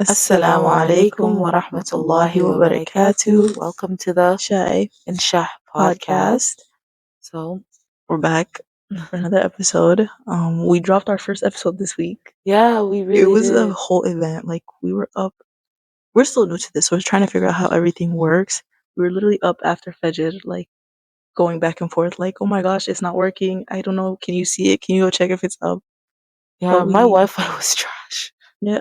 Assalamu alaikum wa rahmatullahi wa barakatuh. Welcome to the Shai and Shaax podcast. podcast. So, We're back for another episode. We dropped our first episode this week. yeah, we It really was a did. whole event. Like we were up. We're still new to this, so we're trying to figure out how everything works. We were literally up after Fajr, like going back and forth, like, oh my gosh, it's not working. I don't know. Can you see it? Can you go check if it's up? Yeah, But my we, Wi-Fi was trash. yeah.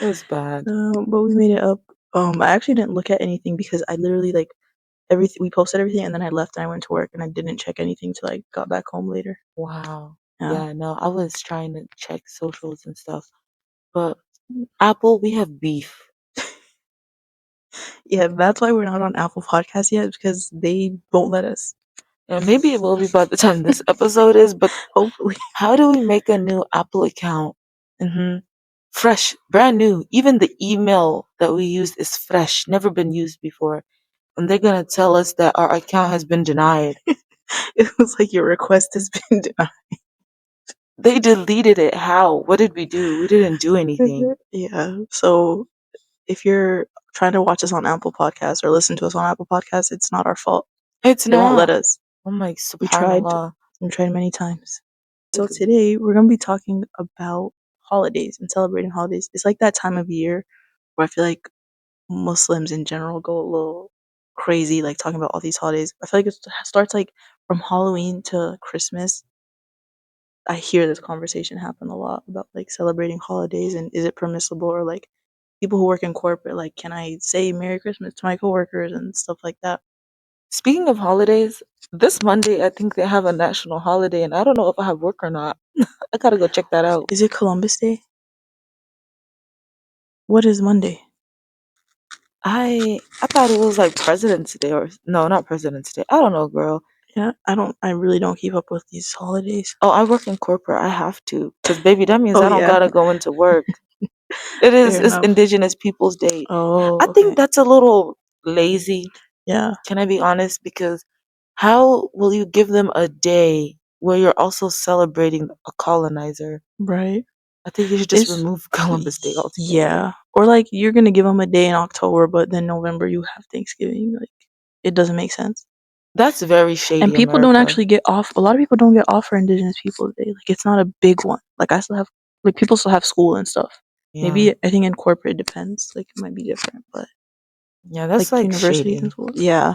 It was bad. But we made it up. I actually didn't look at anything because I literally like everything. We posted everything, and then I left and I went to work, and I didn't check anything till I got back home later. Wow. Yeah, Yeah, no, I was trying to check socials and stuff. But Apple, we have beef. yeah. That's why we're not on Apple Podcasts yet because they won't let us. And maybe it will be by the time this episode is, but Hopefully. how do we make a new Apple account? Fresh, brand new. Even the email that we used is fresh, never been used before. And they're gonna tell us that our account has been denied. It was like your request has been denied. They deleted it. How? What did we do? We didn't do anything. Yeah. So if you're trying to watch us on Apple Podcasts or listen to us on Apple Podcasts, it's not our fault. It's They won't let not. us. Oh my We tried. subhanallah. We tried many times. So Look at- today we're gonna be talking about holidays and celebrating holidays. It's like that time of year where I feel like Muslims in general go a little crazy, like talking about all these holidays. I feel like it starts like from Halloween to Christmas. I hear this conversation happen a lot about like celebrating holidays and is it permissible, or like people who work in corporate, like, can I say Merry Christmas to my coworkers and stuff like that? Speaking of holidays, this Monday I think they have a national holiday, and I don't know if I have work or not. I gotta go check that out. Is it Columbus Day? What is Monday? I thought it was like President's Day or no, not President's Day. I don't know, girl. Yeah, I really don't keep up with these holidays. Oh, I work in corporate. I have to, cause baby, that means Oh I don't yeah, gotta go into work. It is. fair It's enough. Indigenous Peoples Day. Oh, I think okay. that's a little lazy. Yeah, Can I be honest? Because how will you give them a day where you're also celebrating a colonizer? right. I think you should just It's remove Columbus Day altogether. yeah. Or like you're gonna give them a day in October, but then November you have Thanksgiving. Like it doesn't make sense. That's very And shady, people don't America. actually get off. A lot of people don't get off for Indigenous Peoples Day. Like it's not a big one. Like I still have like people still have school and stuff. Yeah. Maybe I think in corporate it depends. Like it might be different, but Yeah, that's like like universities and shady. schools, yeah,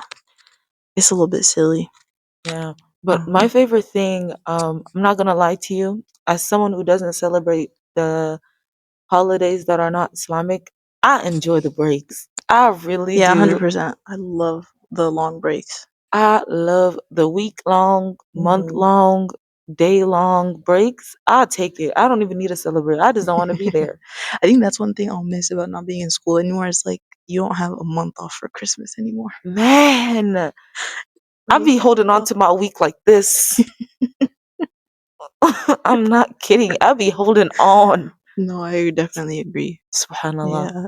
it's a little bit silly. Yeah. But my Um, favorite thing, I'm not gonna lie to you, as someone who doesn't celebrate the holidays that are not Islamic, I enjoy the breaks. I really yeah, do. 100%. I love the long breaks. I love the week long, month Mhm. long, day long breaks. I take it. I don't even need to celebrate. I just don't want to be there. I think that's one thing I'll miss about not being in school anymore. Is like you don't have a month off for Christmas anymore. Man, I Like, be holding on oh. to my week like this. I'm not kidding. I be holding on. No, I definitely agree. Subhanallah. Yeah.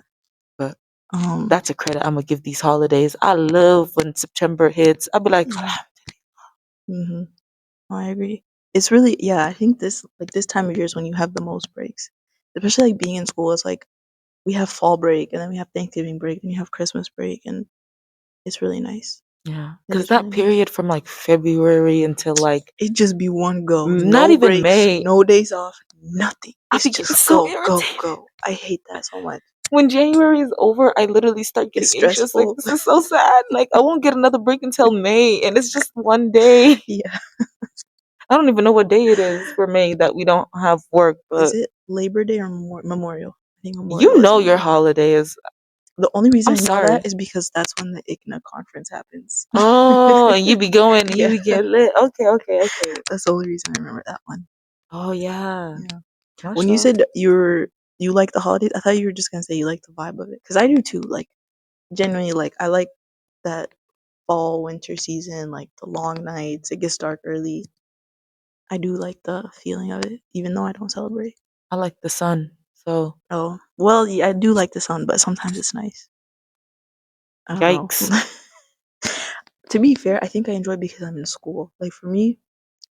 But Um. that's a credit I'm gonna give these holidays. I love when September hits. I'll be like, Mm-hmm. I agree. It's really, yeah. I think this time of year is when you have the most breaks, especially like being in school. It's like we have fall break, and then we have Thanksgiving break, and you have Christmas break, and it's really nice. yeah, It because is really that nice. period from like February until like It just be one go, not no even breaks, May, no days off, nothing. I It's be getting just so go, go, irritated. go. I hate that so much. When January is over, I literally start It's getting anxious. Like, stressful. this is so sad. Like, I won't get another break until May, and it's just one day. Yeah. I don't even know what day it is for May that we don't have work, Is but it Labor Day or Memorial? I think you Memorial is know in your May. holiday is. The only reason I'm I know that sorry. is because that's when the ICNA conference happens. Oh, and you be going and you Yeah, be getting lit. Okay, okay, okay. that's the only reason I remember that one. Oh, yeah. Yeah. When you Mashallah. said you like the holidays, I thought you were just gonna say you like the vibe of it, because I do too. Like genuinely, like I like that fall winter season, like the long nights. It gets dark early. I do like the feeling of it, even though I don't celebrate. I like the sun. So, Oh well, yeah, I do like the sun, but sometimes it's nice. I don't know. yikes. To be fair, I think I enjoy it because I'm in school. Like for me,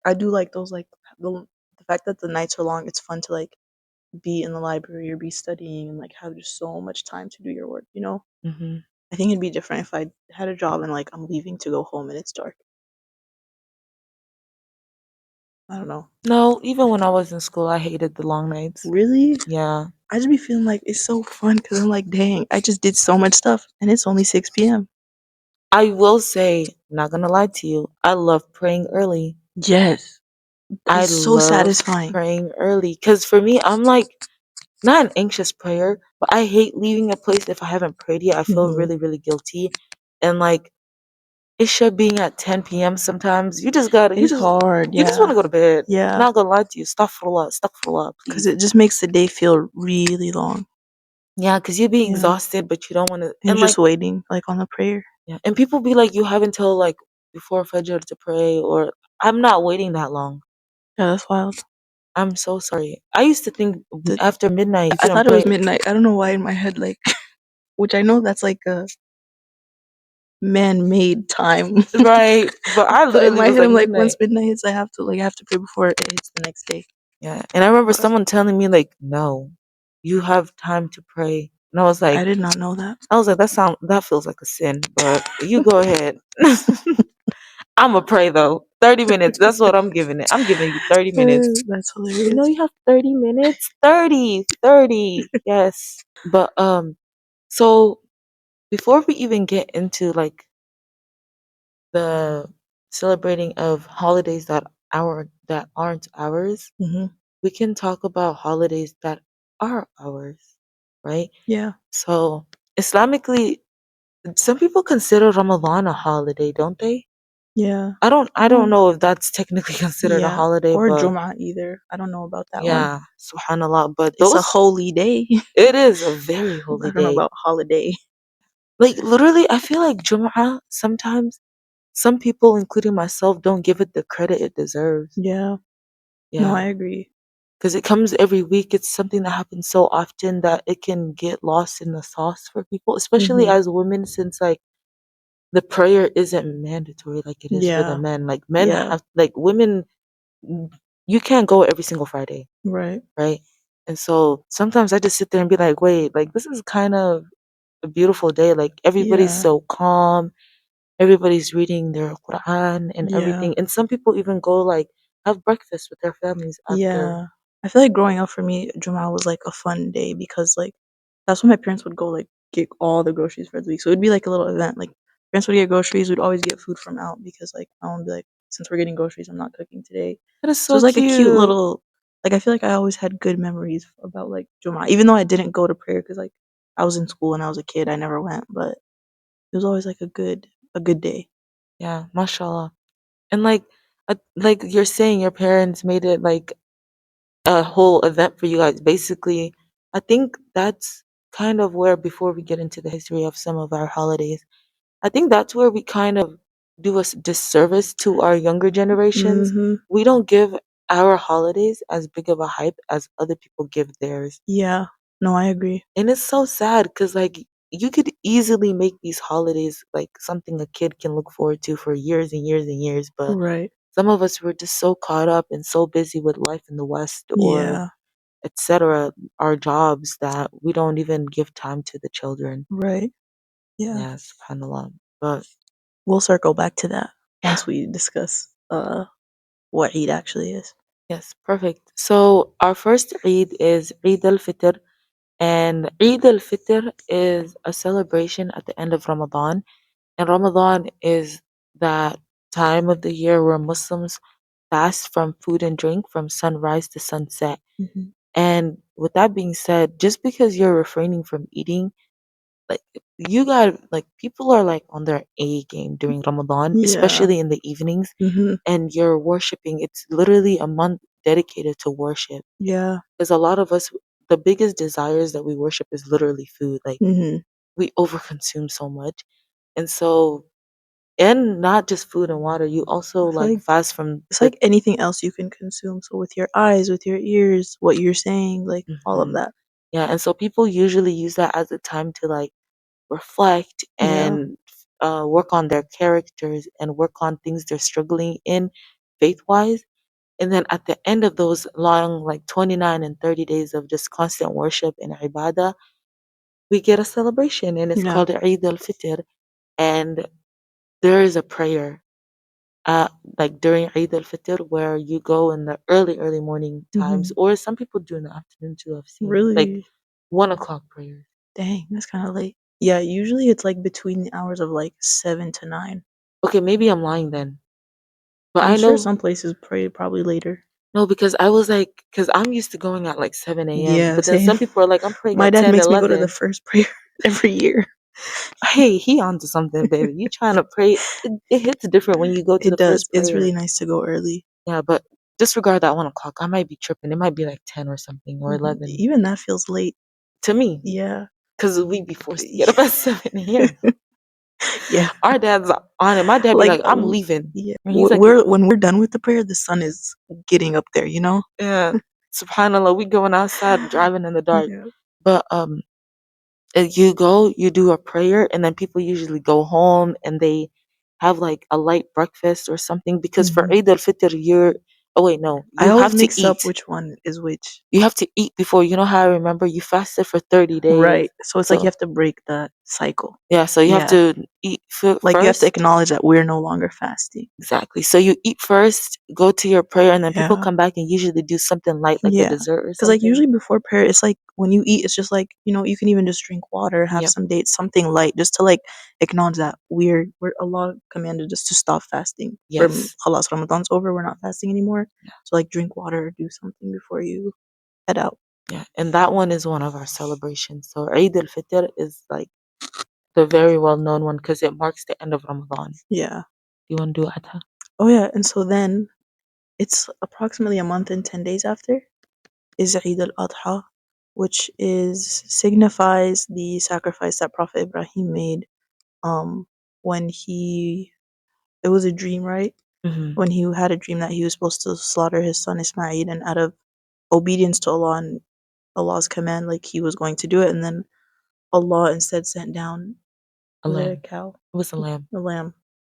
I do like those, like the fact that the nights are long. It's fun to like be in the library or be studying and like have just so much time to do your work, you know? Hmm. I think it'd be different if I had a job and like I'm leaving to go home and it's dark. I don't know. No, even when I was in school, I hated the long nights. Really? Yeah. I just be feeling like it's so fun because I'm like, dang, I just did so much stuff and it's only 6 p.m. I will say, not gonna lie to you, I love praying early. Yes. I It's so love satisfying. praying early. Because for me, I'm like, not an anxious prayer, but I hate leaving a place if I haven't prayed yet. I feel Hmm. really, really guilty. And like, it should being at 10 p.m. sometimes. You just gotta, It's hard, you just want yeah. to go to bed. Yeah. Not gonna lie to you. Astaghfirullah, Because please. it just makes the day feel really long. Yeah, because you'd be Yeah. exhausted, but you don't want to. And And you're like, just waiting, like on the prayer. yeah. And people be like, you have until like before Fajr to pray, or I'm not waiting that long. Yeah, that's wild. I'm so sorry. I used to think The, after midnight you I couldn't thought it was pray. midnight. I don't know why in my head, like, which I know that's like a man made time. Right. But I But in literally my was head, like I'm like, once midnight. midnight hits, I have to pray before it hits the next day. Yeah. And I remember But someone telling me like, no, you have time to pray. And I did not know that. I was like, that feels like a sin, but you go ahead. I'ma pray though. 30 minutes. That's what I'm giving it. I'm giving you 30 minutes. That's You know hilarious. you have 30 minutes? 30. 30. Yes. But so before we even get into like the celebrating of holidays that aren't ours, Hmm. we can talk about holidays that are ours, right? Yeah. So Islamically, some people consider Ramadan a holiday, don't they? Yeah. I I don't don't. know if that's technically considered a Yeah. holiday, Or but Jum'ah either. I don't know about that one. yeah, subhanallah. But It's a those, holy day. it is a very holy I don't know day. about holiday. Like literally, I feel like Jum'ah sometimes some people, including myself, don't give it the credit it deserves. Yeah. No, Yeah, I agree. because it comes every week. It's something that happens so often that it can get lost in the sauce for people, especially Hmm. as women, since like the prayer isn't mandatory like it is for the Yeah. men. Like men Yeah. have, like women, mm, you can't go every single Friday, Right. right? And so sometimes I just sit there and be like, wait, like this is kind of a beautiful day. Like everybody's Yeah. so calm, everybody's reading their Quran and Yeah. everything. And some people even go like have breakfast with their families after. Yeah. I feel like growing up for me, Jumal was like a fun day because like that's when my parents would go like get all the groceries for the week. So it'd be like a little event. Like parents would get groceries, we'd always get food from out because like I would be like, since we're getting groceries, I'm not cooking today. That is So it so was like a cute cute. little like I feel like I always had good memories about like Jumal, even though I didn't go to prayer because like I was in school and I was a kid, I never went, but it was always like a good day. Yeah, mashallah. And like you're saying, your parents made it like a whole event for you guys. Basically, I think that's kind of where, before we get into the history of some of our holidays, I think that's where we kind of do a disservice to our younger generations. Mhm. We don't give our holidays as big of a hype as other people give theirs. Yeah. No, I agree. And it's so sad because, like, you could easily make these holidays like something a kid can look forward to for years and years and years. But Right. some of us were just so caught up and so busy with life in the West or Yeah. etc., our jobs, that we don't even give time to the children. Right. Yeah. Yeah, subhanAllah. But We'll circle back to that once we discuss what Eid actually is. yes, perfect. So our first Eid is Eid al-Fitr. And Eid al-Fitr is a celebration at the end of Ramadan. And Ramadan is that time of the year where Muslims fast from food and drink from sunrise to sunset. Hmm. And with that being said, just because you're refraining from eating, like you got like people are like on their A game during Ramadan, Yeah. especially in the evenings, Hmm. and you're worshiping. It's literally a month dedicated to worship. Yeah. Because a lot of us, the biggest desires that we worship is literally food. Like Hmm. we overconsume so much. And so, and not just food and water, you also I feel like like fast from it's the like anything else you can consume. So with your eyes, with your ears, what you're saying, like all of Mhm. that. Yeah, and so people usually use that as a time to like reflect Yeah. and work on their characters and work on things they're struggling in faith wise. And then at the end of those long, like 29 and 30 days of just constant worship and ibadah, we get a celebration and it's Yeah. called Eid al-Fitr. And there is a prayer uh, like during Eid al-Fitr where you go in the early morning times, Mhm. or some people do in the afternoon too, I've seen. Like Really? 1 o'clock prayers. Dang, that's kind of late. Yeah, usually it's like between the hours of like 7 to 9. Okay, maybe I'm lying then. But I'm I sure know, some places pray probably later. no, because I was like, because I'm used to going at like 7 a.m. Yeah, But then same. some people are like, I'm praying My at dad 10, makes me go to the 11. first prayer every year. Hey, he onto something, baby. You trying to pray. It hits different when you go to It the does. first It's really prayer. nice to go early. Yeah, but disregard that 1 o'clock. I might be tripping. It might be like 10 or something or 11 Even that feels late. to me. Yeah. Because we be forced to get up at 7 a.m. Yeah. Our dad's on it. My dad be Like, like, I'm leaving. yeah. And he's like, We're when we're done with the prayer, the sun is getting up there, you know? yeah, subhanAllah, we going outside driving in the dark. Yeah. But you go, you do a prayer, and then people usually go home and they have like a light breakfast or something. Because for Mhm. Eid al-Fitr, oh wait, no, I you always have to mix up eat. which one is which. You have to eat before, you know how I remember you fasted for 30 days. Right. So it's like you So have to break the cycle. yeah, so you have Yeah. to eat Like you have to first. acknowledge that we're no longer fasting. Exactly. So you eat first, go to your prayer, and then people Yeah. come back and usually do something light like a Yeah. dessert or Because like something. usually before prayer, it's like when you eat, it's just like, you can even just drink water, have Yep. some dates, something light, just to like acknowledge that we're Allah commanded us to stop fasting. From Yes. Khalas, Ramadan's over, we're not fasting anymore. Yeah. So like drink water or do something before you head out. Yeah. And that one is one of our celebrations. So Eid al-Fitr is like the very well known one because it marks the end of Ramadan. Yeah. You want to do Adha? Oh yeah. And so then it's approximately a month and 10 days after is Eid al-Adha, which is signifies the sacrifice that Prophet Ibrahim made um when he it was a dream, right? Hmm. When he had a dream that he was supposed to slaughter his son Ismail, and out of obedience to Allah and Allah's command, like he was going to do it, and then Allah instead sent down, A was it a lamb. cow? It was a lamb.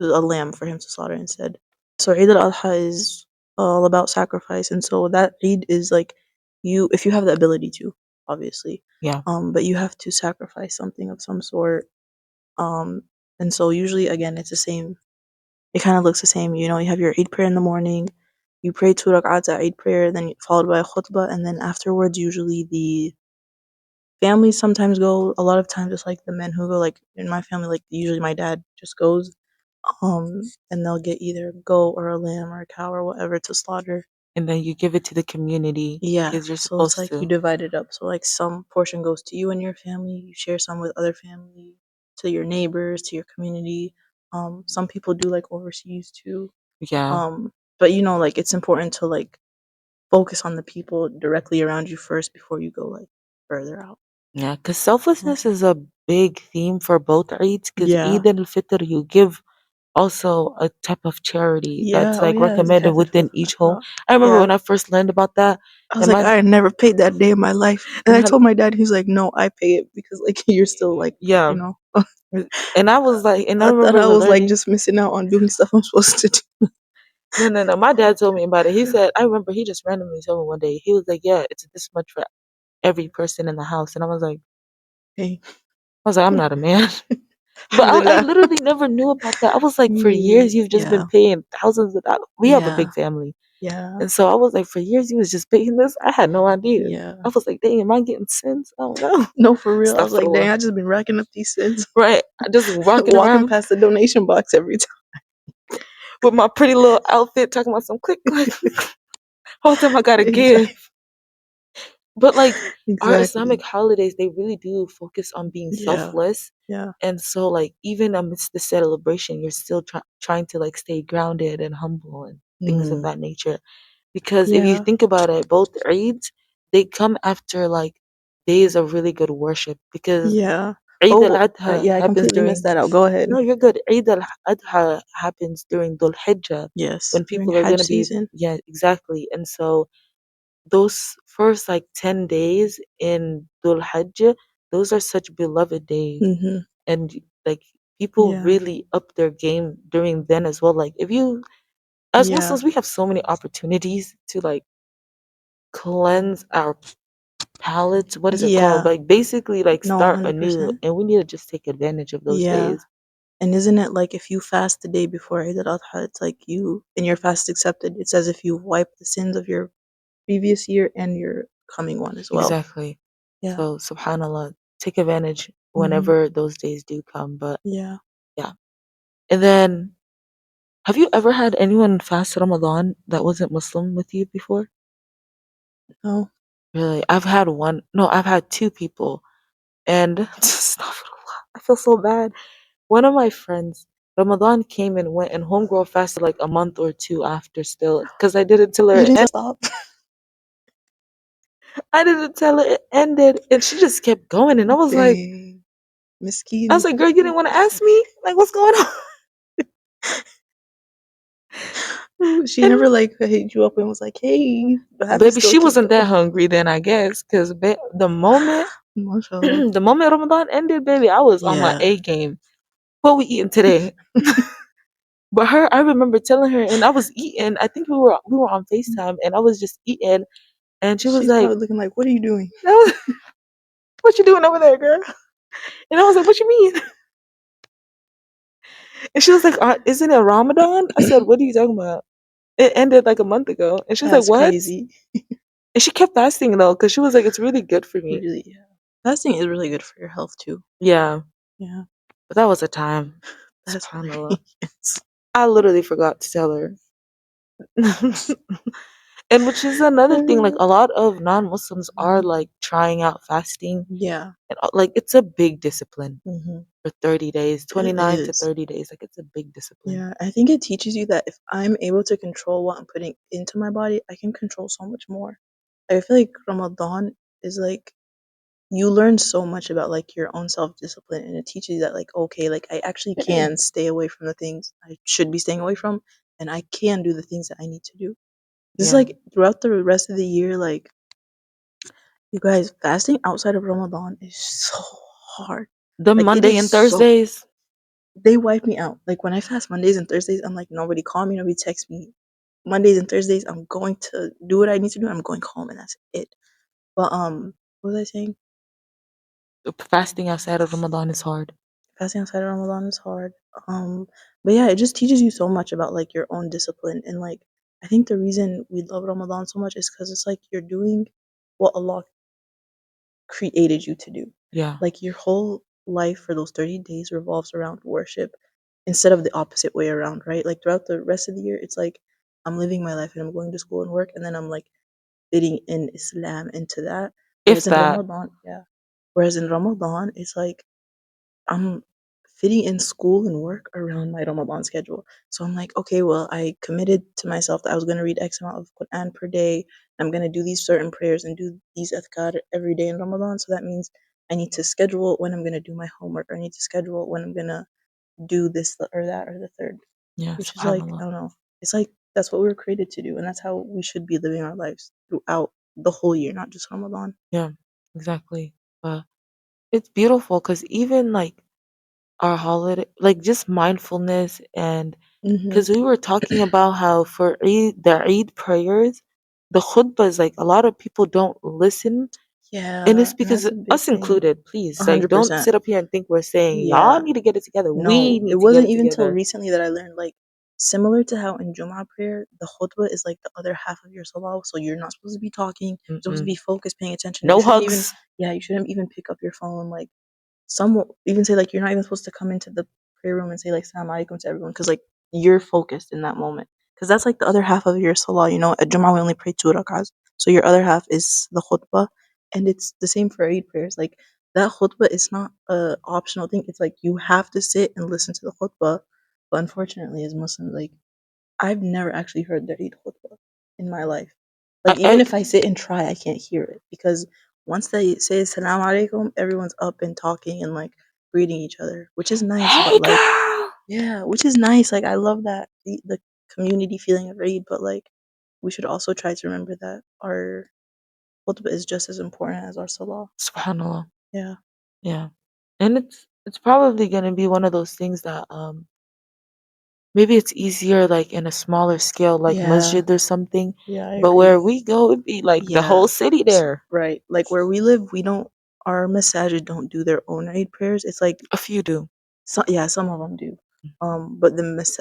A lamb for him to slaughter instead. So Eid al-Adha is all about sacrifice, and so that Eid is like if you have the ability to, obviously, Yeah. but you have to sacrifice something of some sort. Um, and so usually, again, it's the same. It kind of looks the same. You have your Eid prayer in the morning. You pray 2 rak'ats at Eid prayer, then followed by a khutbah, and then afterwards, usually the families sometimes go. A lot of times, it's like the men who go. Like in my family, like usually my dad just goes, um, and they'll get either a goat or a lamb or a cow or whatever to slaughter. And then you give it to the community Yeah, because you're so it's supposed like you to. divide it up. So like some portion goes to you and your family. You share some with other family, to your neighbors, to your community. Some people do like overseas too. Yeah. But like it's important to like focus on the people directly around you first before you go like further out. Yeah. Because selflessness is a big theme for both Eids. Because Yeah. Eid al-Fitr, you give also a type of charity that's Yeah. Oh like yeah. recommended Zakat within al-fitr. each home. I remember Yeah. when I first learned about that, I was and like, my I had never paid that day in my life. And I and I, told my dad, he's like, no, I pay it because like you're still like, yeah, you know. and I was like, and I I thought remember I was like learning. just missing out on doing stuff I'm supposed to do. No, no, no. My dad told me about it. He said, I remember he just randomly told me one day. He was like, yeah, it's this much for every person in the house, and Hey, I'm not a man. But I alhamdulillah. literally never knew about that. I was like, for years, Me, you've just been yeah, paying thousands of dollars. We have a yeah, big family. yeah, And so I was like, for years, you was just paying this. I had no idea. yeah. I was like, dang, am I getting sins? I don't know. No, for real. I was like, dang, Astaghfirullah. I just been racking up these sins, Right. I just walking walking around past the donation box every time. with my pretty little outfit, talking about some click, click. Whole time I gotta give. Exactly. But like our Islamic Exactly. holidays, they really do focus on being Yeah. selfless. Yeah. And so, like, even amidst the celebration, you're still trying to like stay grounded and humble and things of Mm. that nature. Because if you Yeah. think about it, both Eids, they come after like days of really good worship. Because Yeah. Eid al Oh, Adha yeah. I happens completely missed during, that out. Go ahead. no, you're good. Eid al Adha happens during Dhul Hijjah Yes. when During people are going Hajj to be, season. yeah, exactly. And so those first like 10 days in Dhul Hijjah, those are such beloved days. Mm-hmm. And like people Yeah. really up their game during then as well. Like if you As Yeah. Muslims, we have so many opportunities to like cleanse our palates. What is it called? Yeah. Like basically like No, start anew, 100%. and we need to just take advantage of those Yeah. days. And isn't it like if you fast the day before Eid al-Adha, it's like you and your fast accepted. It's as if you wipe the sins of your previous year and your coming one as well. Exactly. Yeah. So subhanallah, take advantage Mhm. whenever those days do come. But Yeah. yeah. And then have you ever had anyone fast Ramadan that wasn't Muslim with you before? No. Really? I've had one. No, I've had two people. And astaghfirullah, I feel so bad. One of my friends, Ramadan came and went, and homegirl fasted like a month or two after still. Because I didn't tell her You it didn't ended. stop. I didn't tell her it ended. And she just kept going. And Dang. I was Miskin. like, girl, you didn't want to ask me? Like, what's going on? Ooh, she And never like hit you up and was like, "Hey, but happy baby, still she keep wasn't that going." hungry then, I guess. Because the moment, Mashallah. the moment Ramadan ended, baby, I was on my Yeah. A game. What we eating today? But her, I remember telling her, and I was eating. I think we were on Facetime, and I was just eating, and she was She's like, probably looking like, "What are you doing?" "What you doing over there, girl?" And I was like, "What you mean?" And she was like, "Isn't it Ramadan?" I said, "What are you talking about? It ended like a month ago." And she was like, That's "What?" crazy. And she kept fasting though, because she was like, "It's really good for me." Really, yeah. Fasting is really good for your health too. Yeah, Yeah. but that was a time. That's Subhanallah. hilarious. I literally forgot to tell her. And which is another thing, like a lot of non-Muslims are Mhm. like trying out fasting, Yeah. and like it's a big discipline Mhm. for 30 days, It 29 to is. 30 days. Like it's a big discipline. Yeah, I think it teaches you that if I'm able to control what I'm putting into my body, I can control so much more. I feel like Ramadan is like you learn so much about like your own self-discipline, and it teaches you that like okay, like I actually can stay away from the things I should be staying away from, and I can do the things that I need to do. This is Yeah. like throughout the rest of the year, like you guys, fasting outside of Ramadan is so hard. The Like it Monday is and so Thursdays. they wipe me out. Like when I fast Mondays and Thursdays, I'm like nobody call me, nobody text me. Mondays and Thursdays, I'm going to do what I need to do. I'm going home, and that's it. But what was I saying? Fasting outside of Ramadan is hard. Fasting outside of Ramadan is hard. Um, but yeah, it just teaches you so much about like your own discipline, and like I think the reason we love Ramadan so much is because it's like you're doing what Allah created you to do. Yeah. Like your whole life for those 30 days revolves around worship instead of the opposite way around, right? Like throughout the rest of the year, it's like I'm living my life and I'm going to school and work, and then I'm like fitting in Islam into that. If Whereas in that. Ramadan, yeah. Whereas in Ramadan, it's like I'm fitting in school and work around my Ramadan schedule. So I'm like, okay, well, I committed to myself that I was going to read X amount of Quran per day. I'm going to do these certain prayers and do these adhkar every day in Ramadan. So that means I need to schedule when I'm going to do my homework, or I need to schedule when I'm going to do this or that or the third, Yeah, which is like, I subhanallah. don't know. It's like that's what we were created to do. And that's how we should be living our lives throughout the whole year, not just Ramadan. Yeah, exactly. But it's beautiful because even like our holiday, like just mindfulness, and Hmm. because we were talking about how for Eid, the Eid prayers, the khutbah is like a lot of people don't listen. And Yeah. it's And because that's a big us thing. included, please, like don't 100%. sit up here and think we're saying y'all Yeah. need to get it together. We No, it need to get wasn't it even till together. recently that I learned, like, similar to how in Jummah prayer, the khutbah is like the other half of your salah. So you're not supposed to be talking. You're supposed to Mm-mm. be focused, paying attention. You No shouldn't even, hugs. yeah, you shouldn't even pick up your phone. Like, some will even say, like, you're not even supposed to come into the prayer room and say, like, Salam alaikum to everyone, because, like, you're focused in that moment. Because that's like the other half of your salah. You know, at Jummah, we only pray 2 rakahs. So your other half is the khutbah. And it's the same for Eid prayers. Like, that khutbah is not a optional thing. It's like you have to sit and listen to the khutbah. But unfortunately, as Muslims, like, I've never actually heard the Eid khutbah in my life. Like, even I if I sit and try, I can't hear it because once they say Salam alaikum, everyone's up and talking and like greeting each other, which is nice. But hey like, girl. yeah, which is nice. Like, I love that the community feeling of Eid. But like, we should also try to remember that our khutbah is just as important as our salah. Subhanallah. Yeah. Yeah. And it's probably gonna be one of those things that Maybe it's easier like in a smaller scale, like Yeah, masjid or something. yeah, I But agree. where we go, it'd be like the Yeah, whole city there. right. Like where we live, we don't. Our massages don't do their own Eid prayers. It's like A few do. yeah, some of them do. But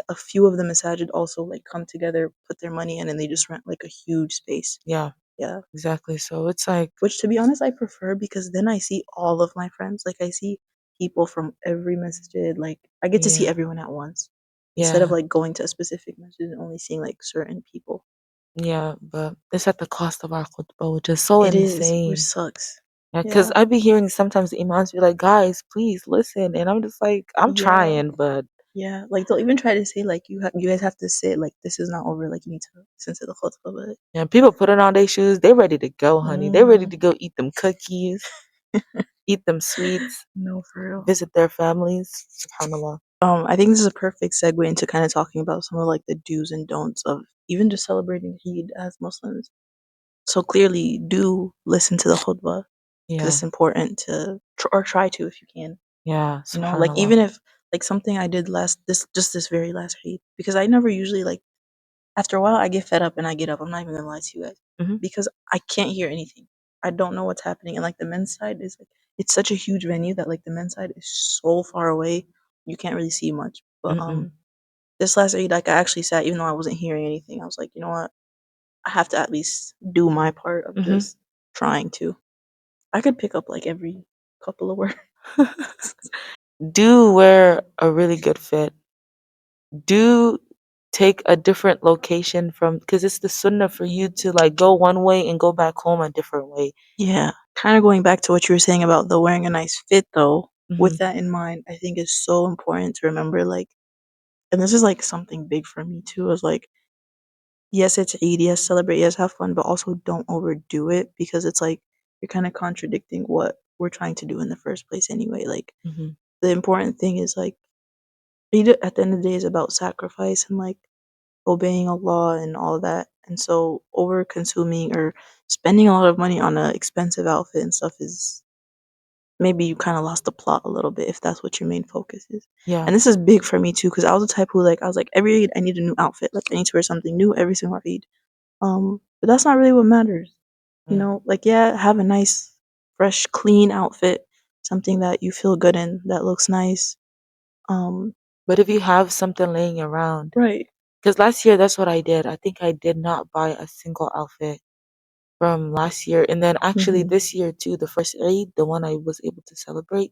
a few of the masajid also like come together, put their money in, and they just rent like a huge space. Yeah, Yeah, exactly. So it's like, which to be honest, I prefer because then I see all of my friends. Like I see people from every masjid. Like I get to see yeah, everyone at once instead of yeah, like going to a specific masjid and only seeing like certain people. yeah. But it's at the cost of our khutbah, which is so It is, which insane. sucks. Yeah, because Yeah, I be hearing sometimes the imams be like, guys, please listen. And I'm just like, I'm yeah, trying, but yeah. Like they'll even try to say like you guys have to sit like this is not over. Like you need to listen to the khutbah, but yeah, people put it on their shoes. They ready to go, honey. They ready mhm. to go eat them cookies, eat them sweets, No, for real. visit their families. SubhanAllah. I think this is a perfect segue into kind of talking about some of like the do's and don'ts of even just celebrating Eid as Muslims. So clearly, do listen to the khutbah because Yeah, it's important to or try to if you can. yeah, You know, like SubhanAllah. even if like something I did this very last Eid because I never usually like after a while I get fed up and I get up. I'm not even gonna lie to you guys Hmm. because I can't hear anything. I don't know what's happening, and like the men's side is like it's such a huge venue that like the men's side is so far away you can't really see much. But Mm-mm. this last Eid, like I actually sat even though I wasn't hearing anything. I was like, you know what, I have to at least do my part of Hmm. just trying to. I could pick up like every couple of words. Do wear a really good fit. Do take a different location from, because it's the sunnah for you to like go one way and go back home a different way. Yeah, kind of going back to what you were saying about the wearing a nice fit though. Hmm. With that in mind, I think it's so important to remember like, and this is like something big for me too. Is like, yes, it's Eid, yes, celebrate, yes, have fun, but also don't overdo it because it's like you're kind of contradicting what we're trying to do in the first place anyway. Like Hmm. the important thing is like Eid at the end of the day is about sacrifice and like obeying Allah and all that. And so over consuming or spending a lot of money on an expensive outfit and stuff is maybe you kind of lost the plot a little bit if that's what your main focus is. Yeah, And this is big for me too because I was the type who like I was like every Eid I need a new outfit. Like I need to wear something new every single Eid. But that's not really what matters. You yeah. know, like yeah, have a nice, fresh, clean outfit, something that you feel good in, that looks nice. Um, But if you have something laying around, right. because last year that's what I did. I think I did not buy a single outfit from last year. And then actually Hmm. this year too, the first Eid, the one I was able to celebrate,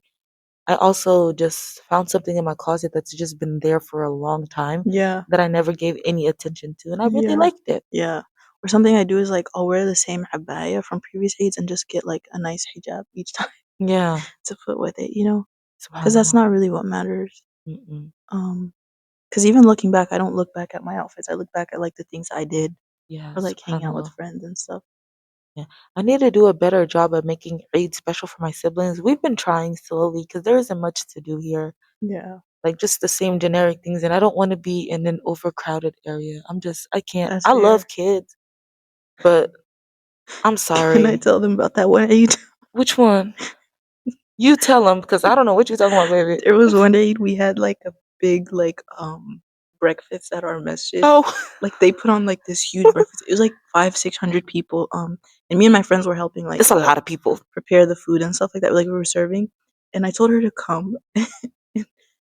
I also just found something in my closet that's just been there for a long time Yeah. that I never gave any attention to. And I really Yeah. liked it. Yeah. Or something I do is like I'll wear the same abaya from previous Eids and just get like a nice hijab each time Yeah. to put with it, you know? Because that's SubhanAllah. not really what matters. Mm-mm. Um, because even looking back, I don't look back at my outfits. I look back at like the things I did Yeah, or like hang out with SubhanAllah. friends and stuff. Yeah. I need to do a better job of making Eid special for my siblings. We've been trying slowly because there isn't much to do here. Yeah, Like just the same generic things. And I don't want to be in an overcrowded area. I can't. that's I love fair. kids, but I'm Can I sorry. tell them about that one Eid? Which one? You tell them because I don't know what you're talking about, baby. There was one Eid we had like a big like breakfast at our masjid. Oh, Like they put on like this huge breakfast. It was like 500-600 people. And me and my friends were helping like that's a lot of people. prepare the food and stuff like that. Like we were serving, and I told her to come,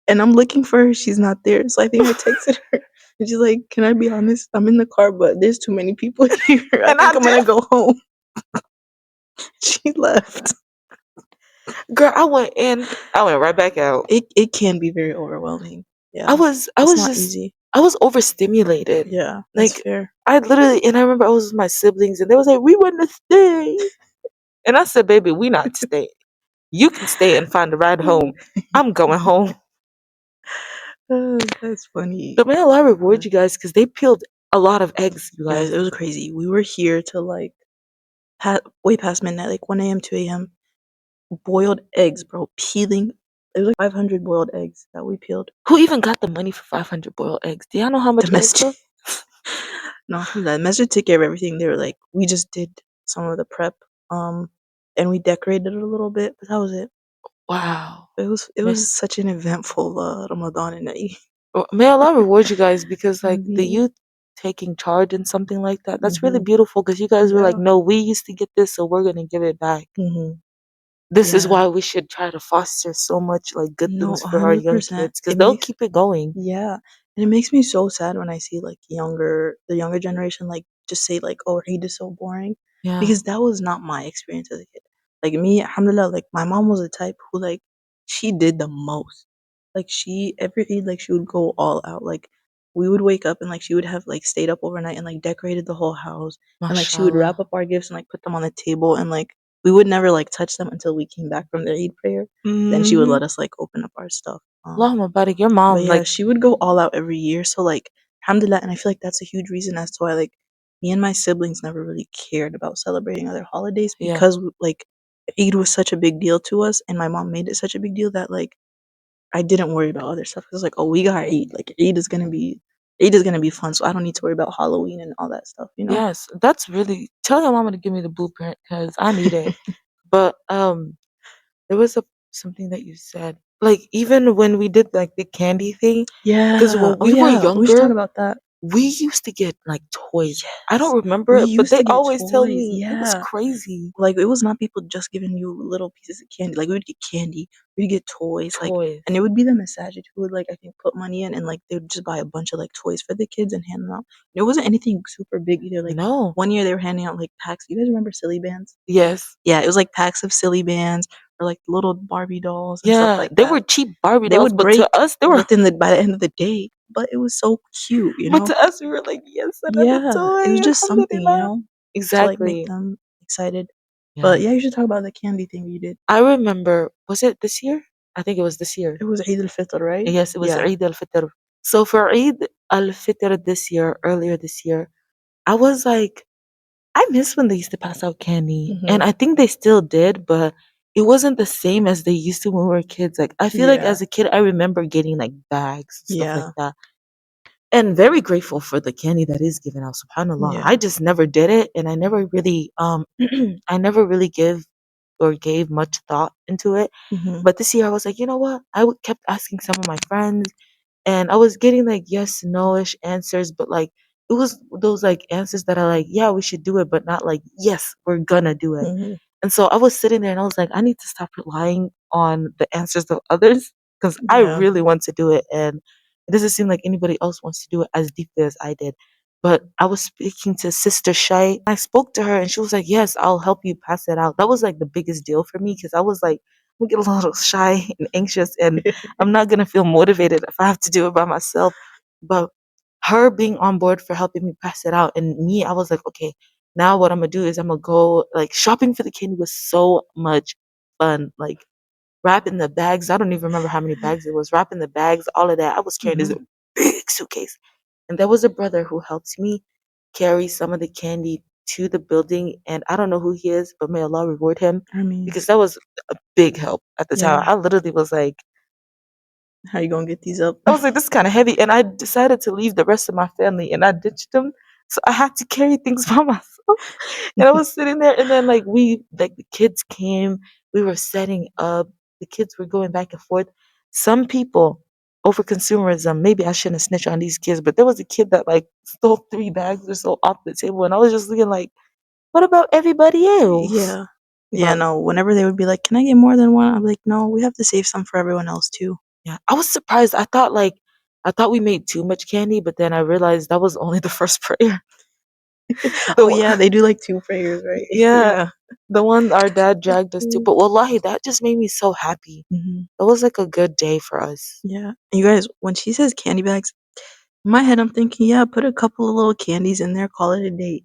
and I'm looking for her. She's not there, so I think I texted her, and she's like, "Can I be honest? I'm in the car, but there's too many people here. I And I think I'm did. gonna go home." She left. Girl, I went in, I went right back out. It can be very overwhelming. I Yeah, was I it's was not just easy. I was overstimulated. Yeah, that's Like fair. I literally, and I remember I was with my siblings and they was like, we want to stay. And I said, baby, we not staying. You can stay and find a ride home. I'm going home. That's funny. But may Allah Uh, reward you guys because they peeled a lot of eggs, you guys, guys. it was crazy. We were here till like way past midnight, like 1 a.m., 2 a.m. Boiled eggs, bro, peeling. It was like 500 boiled eggs that we peeled. Who even got the money for 500 boiled eggs? Do y'all know how The much eggs masjid. cost? No, alhamdulillah, the masjid took care of everything. They were like, we just did some of the prep, um, and we decorated it a little bit, but that was it. Wow. It Man, was such an eventful Ramadan and Eid. May Allah reward you guys because I like the mean, youth taking charge in something like that, that's really hmm beautiful because you guys were like, yeah, no, we used to get this, so we're gonna give it back. hmm This is yeah. why we should try to foster so much like good No, things for our young 100%. kids because It they'll makes keep it going. Yeah, and it makes me so sad when I see like the younger generation like just say like, "Oh, Eid is so boring," Yeah, because that was not my experience as a kid. Like me, alhamdulillah, like my mom was the type who like she did the most. Like she every Eid like she would go all out. Like we would wake up and like she would have like stayed up overnight and like decorated the whole house and like she would wrap mashallah. up our gifts and like put them on the table and like we would never like touch them until we came back from the Eid prayer. Then she would Mm-hmm. let us like open up our stuff. Allahumma barik, your But mom, yeah, like, she would go all out every year. So like, alhamdulillah, and I feel like that's a huge reason as to why like me and my siblings never really cared about celebrating other holidays yeah. because like Eid was such a big deal to us, and my mom made it such a big deal that like I didn't worry about other stuff. It was like, oh, we got Eid. Like Eid is gonna be fun, so I don't need to worry about Halloween and all that stuff. You know? Yes, that's really tell your mama to give me the blueprint because I need it. But there was a something that you said, like even when we did like the candy thing, because Yeah. when Oh we were yeah. We should talk younger, about that. we used to get like toys. I Yes. don't remember We it, but used they to get always tell toys. me it was Yeah. crazy. Like it was not people just giving you little pieces of candy. Like we would get candy, we'd get toys, like, and Toys. it would be the masajid who would like I think put money in and like they would just buy a bunch of like toys for the kids and hand them out. And it wasn't anything super big either. Like No. one year they were handing out like packs. You guys remember silly bands? Yes. Yeah, it was like packs of silly bands or like little Barbie dolls and stuff Yeah. like They were that. cheap Barbie They dolls, would but to break us they were within the by the end of the day, but it was so cute, you but know? to us we were like, yes, another Yeah, it was toy. just something, you Alhamdulillah. know, to like make Exactly. them excited. Yeah. But yeah, you should talk about the candy thing you did. I remember, was it this year? I think it was this year. It was Eid al-Fitr, right? Yes, it was Yeah. Eid al-Fitr. So for Eid al-Fitr this year, earlier this year, I was like, I miss when they used to pass out candy. And Mhm. I think they still did, but it wasn't the same as they used to when we were kids. Like I feel like Yeah. as a kid I remember getting like bags and stuff like Yeah. that. And very grateful for the candy that is given out, subhanallah. I Yeah. just never did it and I never really I never really give or gave much thought into it. Mhm. But this year I was like, you know what? kept asking some of my friends and I was getting like yes, no-ish answers, but like it was those like answers that are like, yeah, we should do it, but not like, yes, we're gonna do it. Mhm. And so I was sitting there and I was like, I need to stop relying on the answers of others because I Yeah. really want to do it. And it doesn't seem like anybody else wants to do it as deeply as I did. But I was speaking to Sister Shai. I spoke to her and she was like, yes, I'll help you pass it out. That was like the biggest deal for me because I was like, I'm gonna get a little shy and anxious and I'm not gonna feel motivated if I have to do it by myself. But her being on board for helping me pass it out and me, I was like, okay, now what I'm gonna do is I'm gonna go like shopping for the candy was so much fun. Like wrapping the bags. I don't even remember how many bags it was. Wrapping the bags, all of that. I was carrying this Mhm. big suitcase. And there was a brother who helped me carry some of the candy to the building. And I don't know who he is, but may Allah reward him I mean, because that was a big help at the time. yeah. I literally was like, How you gonna get these up? this is kind of heavy. And I decided to leave the rest of my family and I ditched them. So I had to carry things by myself. And I was sitting there and then like the kids came, we were setting up, the kids were going back and forth. Some people over consumerism, maybe I shouldn't snitch on these kids, but there was a kid that like stole 3 bags or so off the table and I was just looking like, what about everybody else? Yeah. Yeah, But no, whenever they would be like, "Can I get more than one?" I'm like, "No, we have to save some for everyone else too." yeah, I was surprised. I thought we made too much candy, but then I realized that was only the first prayer. Oh The yeah, they do like two prayers, right? Yeah, Yeah. the one our dad dragged us to. But wallahi, that just made me so happy. Mhm. That was like a good day for us. Yeah. And you guys, when she says candy bags, in my head I'm thinking, yeah, put a couple of little candies in there, call it a day.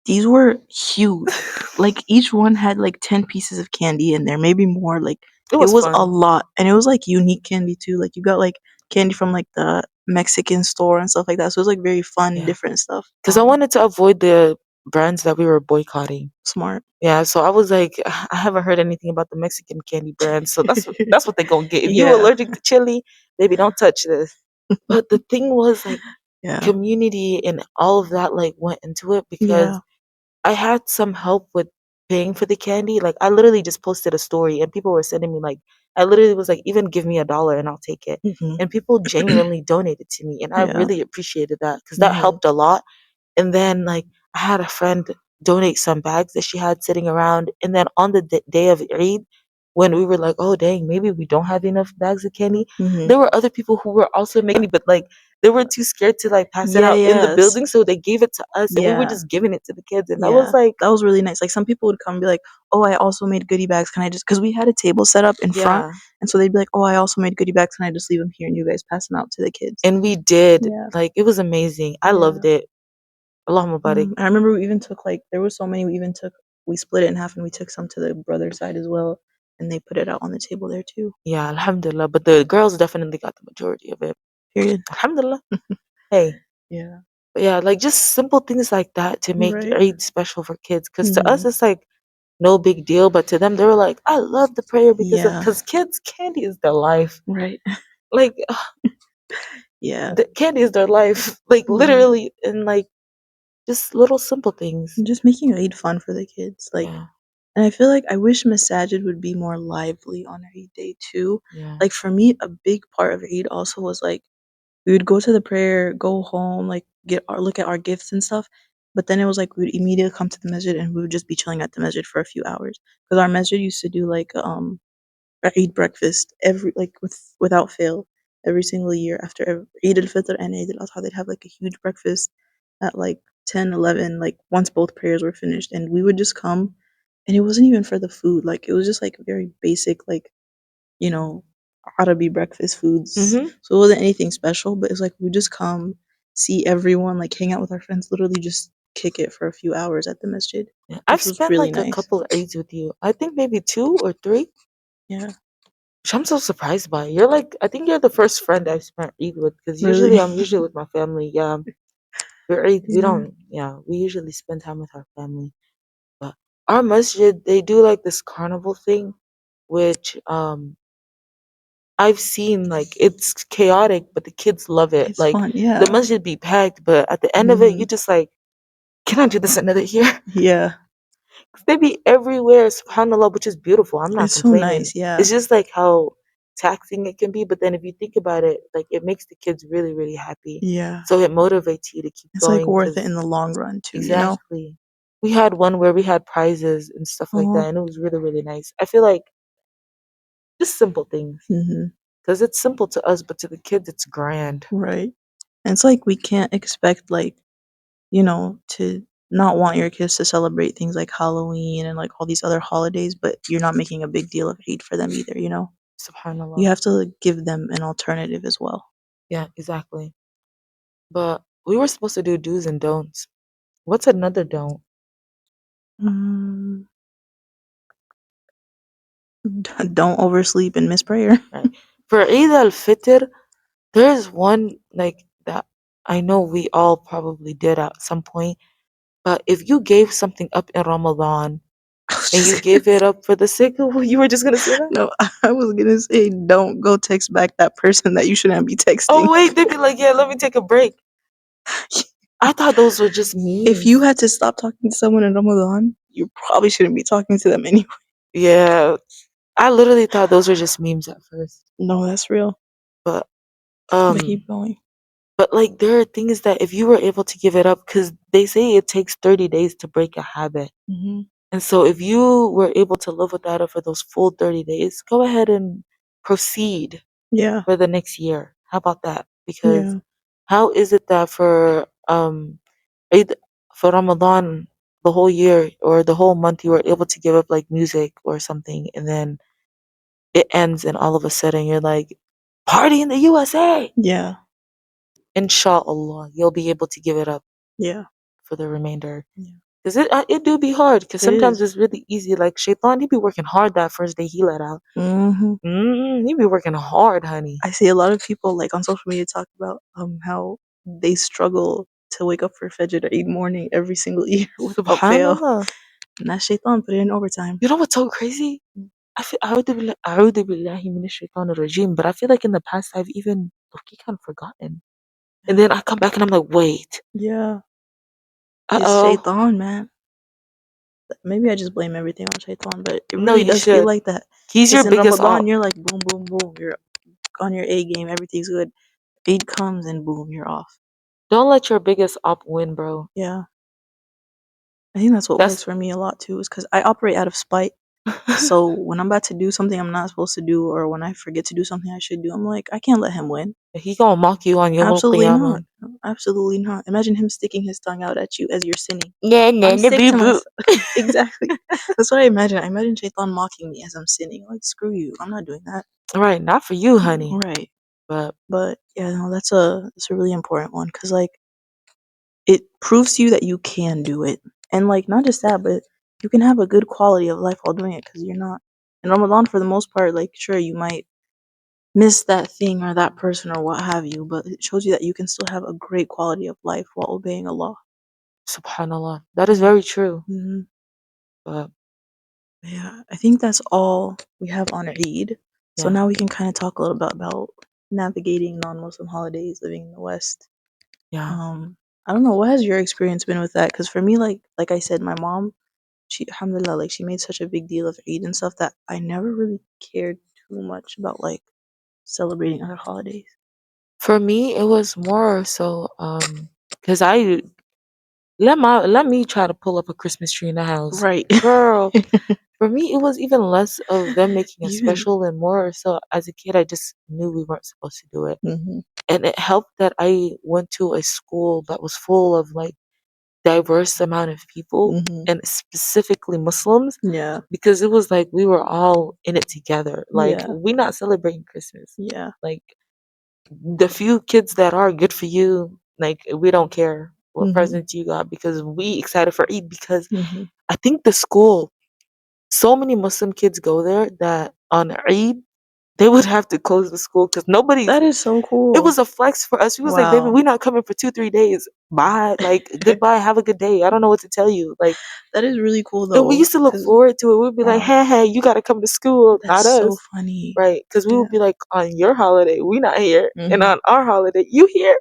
These were huge. Like each one had like 10 pieces of candy in there, maybe more. Like It it was was a fun. lot. And it was like unique candy too. Like you got like candy from like the Mexican store and stuff like that. So it was like very fun, Yeah, different stuff. because I wanted to avoid the brands that we were boycotting. Smart. Yeah, so I was like, I haven't heard anything about the Mexican candy brands, so that's what they gonna get. If you Yeah. allergic to chili, baby, don't touch this. But the thing was like Yeah. community and all of that like went into it because Yeah. I had some help with paying for the candy. Like I literally just posted a story and people were sending me like I literally was like, even give me $1 and I'll take it. Mhm. And people genuinely donated to me, and I Yeah. really appreciated that because that Yeah. helped a lot. And then, like, I had a friend donate some bags that she had sitting around. And then on the day of Eid, when we were like, oh, dang, maybe we don't have enough bags of candy, Mhm. there were other people who were also making it, but like, they were too scared to like pass it Yeah, out in the yes. building. So they gave it to us and we were Yeah. just giving it to the kids. And that was Yeah. like, That was really nice. Like, some people would come and be like, "Oh, I also made goodie bags. Can I just?" Because we had a table set up in front, yeah. and so they'd be like, "Oh, I also made goodie bags. Can I just leave them here and you guys pass them out to the kids?" And we did. Yeah. Like, it was amazing. I Yeah. loved it. Allahumma barik. I remember we even took, like, there was so many, we split it in half and we took some to the brother side as well, and they put it out on the table there too. Yeah, alhamdulillah. But the girls definitely got the majority of it. Period. Alhamdulillah. Hey. Yeah. But yeah, like just simple things like that to make Right. Eid special for kids. Because to us, Mhm. it's like no big deal. But to them, they were like, I love the prayer because Yeah. because kids, candy is their life. Right. Like, Yeah. the candy is their life. Like, Mhm. literally, and like just little simple things. Just making Eid fun for the kids, like, Yeah, and I feel like I wish Masajid would be more lively on Eid day too. yeah. Like, for me, a big part of Eid also was, like, we would go to the prayer, go home, like, look at our gifts and stuff, but then it was like we would immediately come to the masjid and we would just be chilling at the masjid for a few hours. Because our masjid used to do, like, Eid breakfast without fail every single year after Eid al-Fitr and Eid al-Adha. They'd have, like, a huge breakfast at, like, 10, 11, like, once both prayers were finished, and we would just come, and it wasn't even for the food, like, it was just, like, very basic, like, you know, Arabi breakfast foods. Mm-hmm. So it wasn't anything special, but it's like we just come, see everyone, like, hang out with our friends, literally just kick it for a few hours at the masjid, Yeah. I've which was spent really like a nice. couple of Eids with you. I think maybe 2 or 3. Yeah, Which I'm so surprised by. You're like, I think you're the first friend I've spent Eid with because usually really. I'm usually with my family. Yeah, we're Eid, we Yeah. don't. Yeah, we usually spend time with our family. But our masjid, they do like this carnival thing, which I've seen like it's chaotic, but the kids love it. It's Like fun, the yeah. masjid be packed, but at the end of it, you Mhm. just like, can I do this another year? Yeah. They be everywhere, subhanallah, which is beautiful. I'm not It's so complaining. nice, yeah. It's just like how taxing it can be, but then if you think about it, like it makes the kids really, really happy. Yeah. So it motivates you to keep It's, like, going worth it because in the long run too, you know? exactly. We had one where we had prizes and stuff like Oh. that, and it was really, really nice. I feel like just simple things Mhm. because it's simple to us, but to the kids, it's grand. Right. And it's like we can't expect, like, to not want your kids to celebrate things like Halloween and, like, all these other holidays, but you're not making a big deal of Eid for them either, you know? You Subhanallah. have to, like, give them an alternative as well. Yeah, exactly. But we were supposed to do do's and don'ts. What's another don't? Mm, don't oversleep and miss prayer. Right. For Eid al-Fitr, there's one like that I know we all probably did at some point, but if you gave something up in Ramadan I was and you just gave it up for the sake of you were just gonna say that? no, I was gonna say don't go text back that person that you shouldn't be texting. Oh wait, they'd be like, yeah, let me take a break. I thought those were just If you memes. had to stop talking to someone in Ramadan, you probably shouldn't be talking to them anyway. Yeah, I literally thought those were just memes at first. No, that's real. But But um keep going. but like there are things that if you were able to give it up cuz they say it takes 30 days to break a habit. Hmm. And so if you were able to live without it for those full 30 days, go ahead and proceed Yeah, for the next year. How about that? Because yeah, how is it that for Eid, for Ramadan the whole year or the whole month you were able to give up like music or something and then it ends and all of a sudden you're like party in the USA. yeah, Inshallah, you'll be able to give it up yeah, for the remainder. yeah. Cause it do be hard. Cause It sometimes is. it's really easy. Like Shaitan, he be working hard that first day he let out. Hmm. He be working hard, honey. I see a lot of people, like, on social media talk about how they struggle to wake up for Fajr or Eid morning every single year without fail. Subhanallah. And that shaitan put it in overtime. You know what's so crazy? I feel أعوذ بالله من الشيطان الرجيم, but I feel like in the past I've even low-key kind of forgotten. And then I come back and I'm like, wait, Yeah, uh it's oh, shaitan, man. Maybe I just blame everything on Shaitan, but it No, really you does feel should. like that. He's your Because in biggest Ramadan, op. you're like boom, boom, boom. You're on your A game. Everything's good. Eid comes and boom, you're off. Don't let your biggest op win, bro. Yeah, I think that's what That's works for me a lot too. Is because I operate out of spite. So when I'm about to do something I'm not supposed to do, or when I forget to do something I should do, I'm like, I can't let him win. he gonna mock you on Yom Absolutely not. Qiyamah. Absolutely not. Imagine him sticking his tongue out at you as you're sinning. Yeah, nah, I'm nah, sick boo to boo. myself. Exactly. That's what I imagine. I imagine Shaitan mocking me as I'm sinning. Like, screw you. I'm not doing that. Right, not for you, honey. Right. But But yeah, no, that's a really important one because like it proves to you that you can do it, and like not just that, but you can have a good quality of life while doing it because you're not in Ramadan for the most part. Like, sure, you might miss that thing or that person or what have you, but it shows you that you can still have a great quality of life while obeying Allah. subhanallah, that is very true. Mm-hmm. But Yeah, I think that's all we have on Eid. So yeah, now we can kind of talk a little bit about navigating non-Muslim holidays living in the West. yeah. I don't know, what has your experience been with that? Because for me, like I said, my mom, she, alhamdulillah, like she made such a big deal of Eid and stuff that I never really cared too much about like celebrating other holidays. For me, it was more so because I let me try to pull up a Christmas tree in the house, Right. girl. For me, it was even less of them making it Even. special and more so as a kid, I just knew we weren't supposed to do it. Hmm. And it helped that I went to a school that was full of like diverse amount of people Hmm. and specifically Muslims Yeah. because it was like we were all in it together. Like Yeah. we not celebrating Christmas. Yeah. Like the few kids that are good for you, like we don't care what Hmm. presents you got because we excited for Eid because Hmm. I think the school so many Muslim kids go there that on Eid they would have to close the school because nobody's. That is so It cool. was a flex for us. We was like, baby, Wow. we're not coming for 2-3 days. Bye, like goodbye, have a good day. I don't know what to tell you. Like, That is really cool and we though, used to look because forward to it. We'd be like, wow, hey, hey, you got to come to school, that's not so us, funny. right? Because we Yeah. would be like, on your holiday, we not here, and Hmm. on our holiday, you here.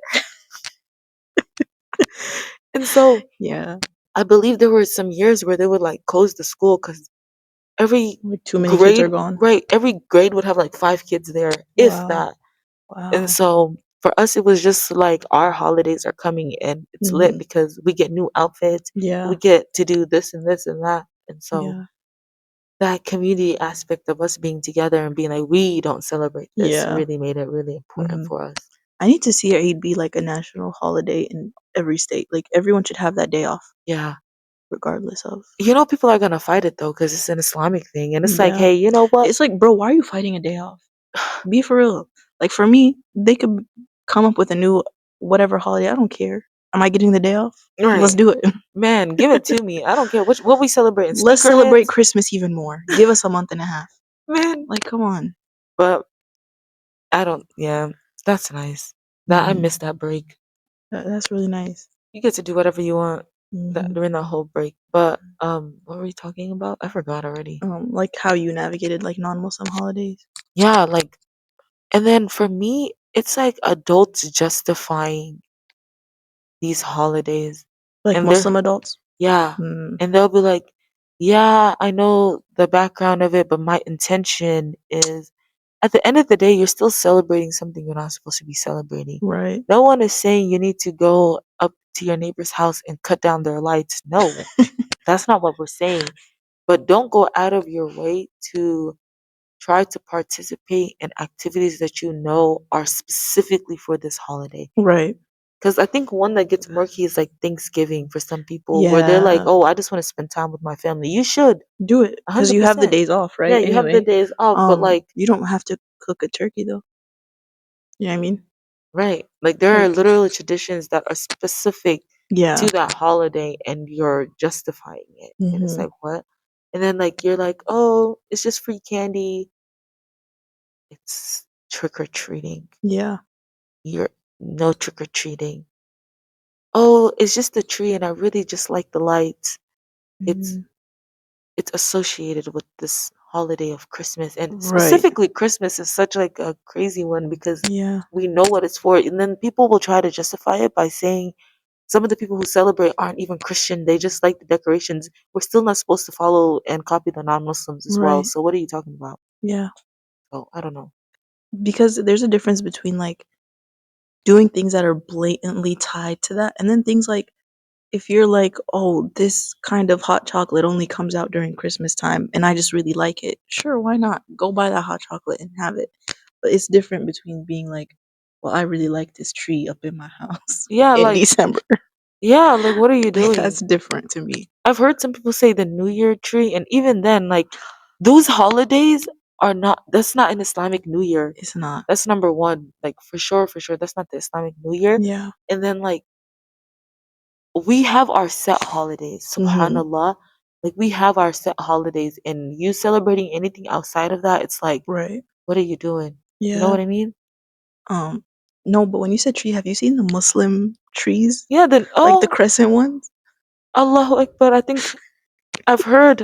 And so Yeah. I believe there were some years where they would like close the school because every Like too many kids are grade, gone. right? Every grade would have like 5 kids there, if Wow. that. And Wow. so for us, it was just like our holidays are coming and it's lit Hmm. because we get new outfits, we Yeah. get to do this and this and that. And so Yeah. that community aspect of us being together and being like, we don't celebrate this Yeah. really made it really important Hmm. for us. I need to see Eid be like a national holiday in every state. Like everyone should have that day off, Yeah. regardless of. You know, people are going to fight it though because it's an Islamic thing. And it's like, Yeah. hey, you know what? It's like, bro, why are you fighting a day off? Be for real. Like for me, they could come up with a new whatever holiday. I don't care. Am I getting the day off? Let's Right. do it. Man, give it to me. I don't care what we celebrating. Let's celebrate Sneakerheads? Christmas even more. Give us a month and a half. Man. Like, come on. But I don't, yeah, that's nice. That I Hmm. miss that break. That's really nice. You get to do whatever you want that Hmm. during that whole break. But what were we talking about? I forgot already. Like how you navigated like non-Muslim holidays, Yeah, like and then for me, it's like adults justifying these holidays. like And they're Muslim adults. yeah. Mm, And they'll be like, yeah, I know the background of it, but my intention is at the end of the day, you're still celebrating something you're not supposed to be celebrating. right. No one is saying you need to go up to your neighbor's house and cut down their lights. No, that's not what we're saying. But don't go out of your way to try to participate in activities that you know are specifically for this holiday. Right. Because I think one that gets murky is like Thanksgiving for some people, where they're like, Yeah. oh, I just want to spend time with my family. You should, Do it because you have the 100%. days off, Yeah, right? you have the Anyway, days off, but like, you don't have to cook a turkey though. You know what I mean? right. Like, there are Like, literally traditions that are specific yeah. to that holiday and you're justifying it. And it's Hmm. like, what? And then, like, you're like, oh, it's just free candy. It's trick or treating. Yeah. You're no trick or treating. Oh, it's just a tree and I really just like the lights. It's Hmm. it's associated with this holiday of Christmas and Right. specifically Christmas is such like a crazy one because Yeah. we know what it's for and then people will try to justify it by saying Some of the people who celebrate aren't even Christian. They just like the decorations. We're still not supposed to follow and copy the non-Muslims as well. Right. So what are you talking about? Yeah. Oh, I don't know. Because there's a difference between like doing things that are blatantly tied to that and then things like if you're like, oh, this kind of hot chocolate only comes out during Christmas time and I just really like it. Sure, why not? Go buy that hot chocolate and have it. But it's different between being like, well, I really like this tree up in my house Yeah, in like December. yeah, like what are you Like doing? that's different to me. I've heard some people say the New Year tree, and even then, like those holidays are not. That's not an Islamic New Year. It's not. That's number one. Like for sure, that's not the Islamic New Year. Yeah. And then like we have our set holidays, Mhm. subhanallah. Like we have our set holidays, and you celebrating anything outside of that, it's like, Right. what are you doing? You know Yeah. what I mean? Um no, but when you said tree, have you seen the Muslim trees? Yeah. Then Like the oh, crescent ones? Allahu Akbar. I think I've heard.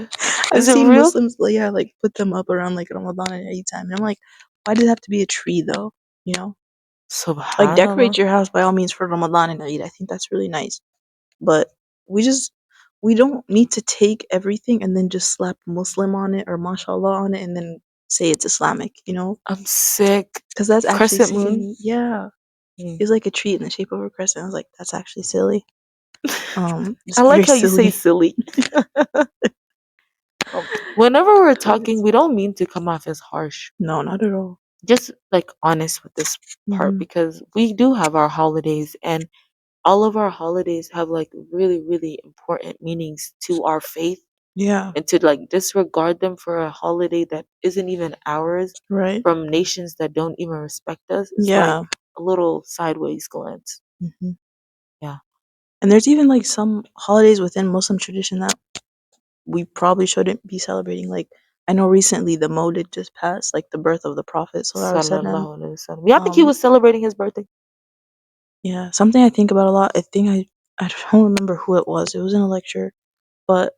I've Is it seen real? Muslims, like, yeah, like put them up around like Ramadan and Eid time. And I'm like, why does it have to be a tree though? You know? Like decorate Subhanallah. your house by all means for Ramadan and Eid. I think that's really nice. But we just we don't need to take everything and then just slap Muslim on it or mashallah on it and then say it's Islamic, you know? I'm sick. Because that's actually Crescent moon. silly. Yeah. Hmm. It's like a tree in the shape of a crescent. I was like, that's actually silly. I Just very like how you say silly. silly. Whenever we're talking, we don't mean to come off as harsh. No, not at all. Just like honest with this part Hmm. because we do have our holidays and all of our holidays have like really, really important meanings to our faith Yeah. and to like disregard them for a holiday that isn't even ours Right. from nations that don't even respect us is like Yeah. a little sideways glance. Hmm. Yeah. And there's even like some holidays within Muslim tradition that we probably shouldn't be celebrating. Like I know recently the Maulid just passed, like the birth of the Prophet Sallallahu Alaihi Wasallam. Sallallahu Alaihi Wasallam. Yeah, I think he was celebrating his birthday. Yeah, something I think about a lot. I don't remember who it was. It was in a lecture, but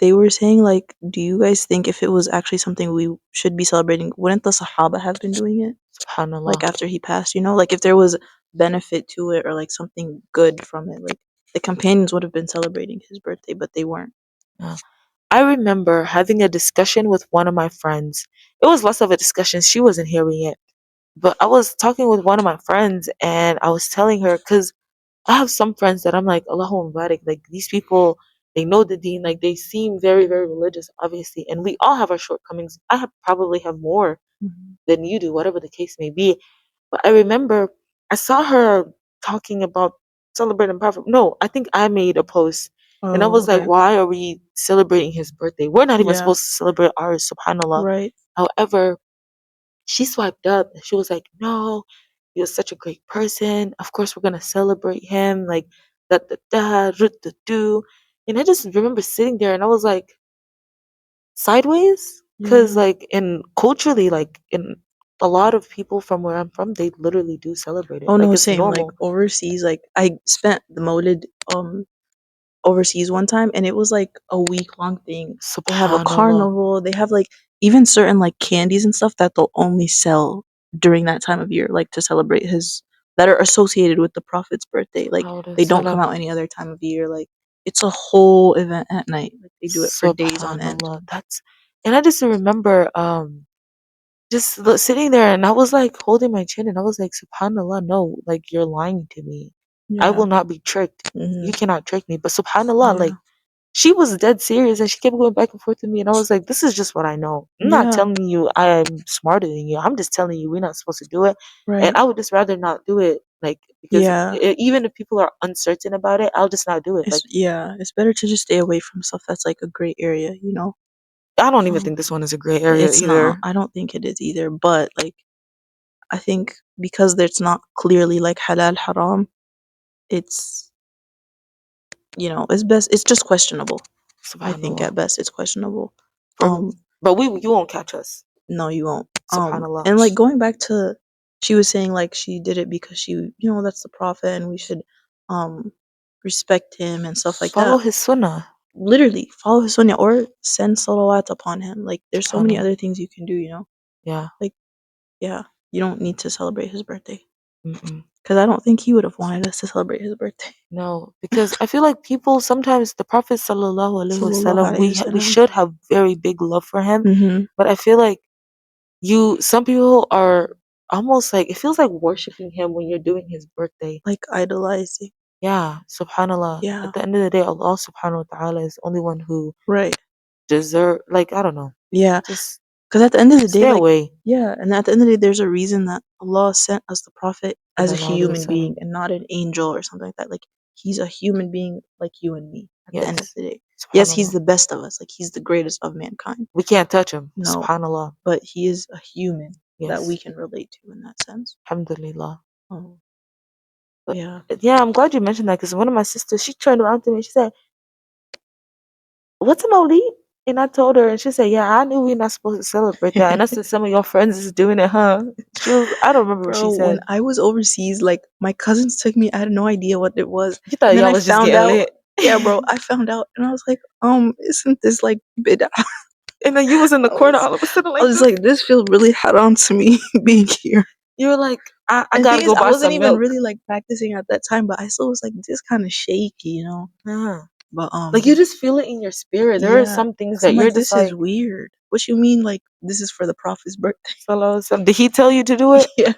they were saying like, do you guys think if it was actually something we should be celebrating, wouldn't the Sahaba have been doing it? Subhanallah. Like after he passed, you know, like if there was benefit to it or like something good from it, like the companions would have been celebrating his birthday, but they weren't. Yeah. I remember having a discussion with one of my friends. It was less of a discussion, she wasn't hearing it. But I was talking with one of my friends and I was telling her, because I have some friends that I'm like, Allahu Mubarak, like these people, they know the deen, like they seem very, very religious, obviously. And we all have our shortcomings. Probably have more Mhm. than you do, whatever the case may be. But I remember I saw her talking about celebrating Prophet. No, I think I made a post and I Oh, was like, okay. why are we celebrating his birthday? We're not even Yeah, supposed to celebrate ours, subhanAllah. right. However, she swiped up. She was like, no, he was such a great person. Of course, we're going to celebrate him. Like, da da da, da do. And I just remember sitting there and I was like, sideways? Because, Yeah. like, in culturally, like, in a lot of people from where I'm from, they literally do celebrate it. Oh Like, no, it's same. Like normal. overseas, like I spent the Maulid overseas one time and it was like a week-long thing. They have a Subhanallah. carnival, they have like even certain like candies and stuff that they'll only sell during that time of year, like to celebrate his that are associated with the Prophet's birthday. Like they don't come Salam. out any other time of year. Like it's a whole event at night. Like they do it for days on end. Subhanallah. That's, and I just remember, just sitting there and I was like holding my chin and I was like, Subhanallah, no, like you're lying to me. I Yeah. will not be tricked. Hmm. You cannot trick me. But Subhanallah, like Yeah. she was dead serious and she kept going back and forth with me and I was like, this is just what I know. I'm not Yeah. telling you I'm smarter than you. I'm just telling you we're not supposed to do it. And Right. I would just rather not do it. Like because Yeah. even if people are uncertain about it, I'll just not do it. It's Like yeah, it's better to just stay away from stuff that's like a gray area, you know? I don't even Um, think this one is a gray area it's not. either. I don't think it is either, but like I think because it's not clearly like halal haram, it's it's best it's just questionable. I think Subhanallah. at best it's questionable. Or Um but we you won't catch us. no you won't. Subhanallah. And like going back to she was saying like she did it because that's the prophet and we should um respect him and stuff like Follow that. his sunnah. Literally follow his sunnah or send salawat upon him. Like there's so many Subhanallah. other things you can do, Yeah. Like yeah, you don't need to celebrate his birthday. Mm-mm. Because I don't think he would have wanted us to celebrate his birthday. No, because I feel like people sometimes the Prophet sallallahu alaihi Sallallahu wasallam alayhi we wasallam. should have very big love for him, Mm-hmm. but I feel like some people are almost like it feels like worshiping him when you're doing his birthday. Like idolizing. Yeah, subhanallah. Yeah. At the end of the day, Allah subhanahu wa ta'ala is the only one who Right. deserve like I don't know. Yeah. Just Because at the end of the day, stay like, away. yeah, and at the end of the day, there's a reason that Allah sent us the Prophet as a Sallallahu alaihi human being wasallam. and not an angel or something like that. Like, he's a human being like you and me at the end of Yes. the day. Yes, he's Subhanallah. the best of us. Like, he's the greatest of mankind. We can't touch him. No, Subhanallah. but he is a human that we Yes. can relate to in that sense. Alhamdulillah. Oh, But yeah. yeah, I'm glad you mentioned that because one of my sisters, she turned around to me and she said, "What's a Mawlid?" And I told her, and she said, "Yeah, I knew we're not supposed to celebrate that." And I said, "Some of your friends is doing it, huh?" I don't remember what she Bro, when said. I was overseas, like, my cousins took me, I had no idea what it was. You thought And then y'all I was just found getting out, lit. yeah, bro, I found out, and I was like, isn't this like bid'ah? And then you was in the I corner was all of a sudden I like was this. like, this feels really haram to me being here. You were like, I And the gotta thing is, go I buy wasn't some even milk. really like practicing at that time, but I still was like, this kind of shaky. Yeah. But Like you just feel it in your spirit. There are yeah, some things because that I'm you're like, just this is like, weird. What you mean? Like, this is for the Prophet's birthday? Sallallahu Alaihi Wasallam, did he tell you to do it? Yeah,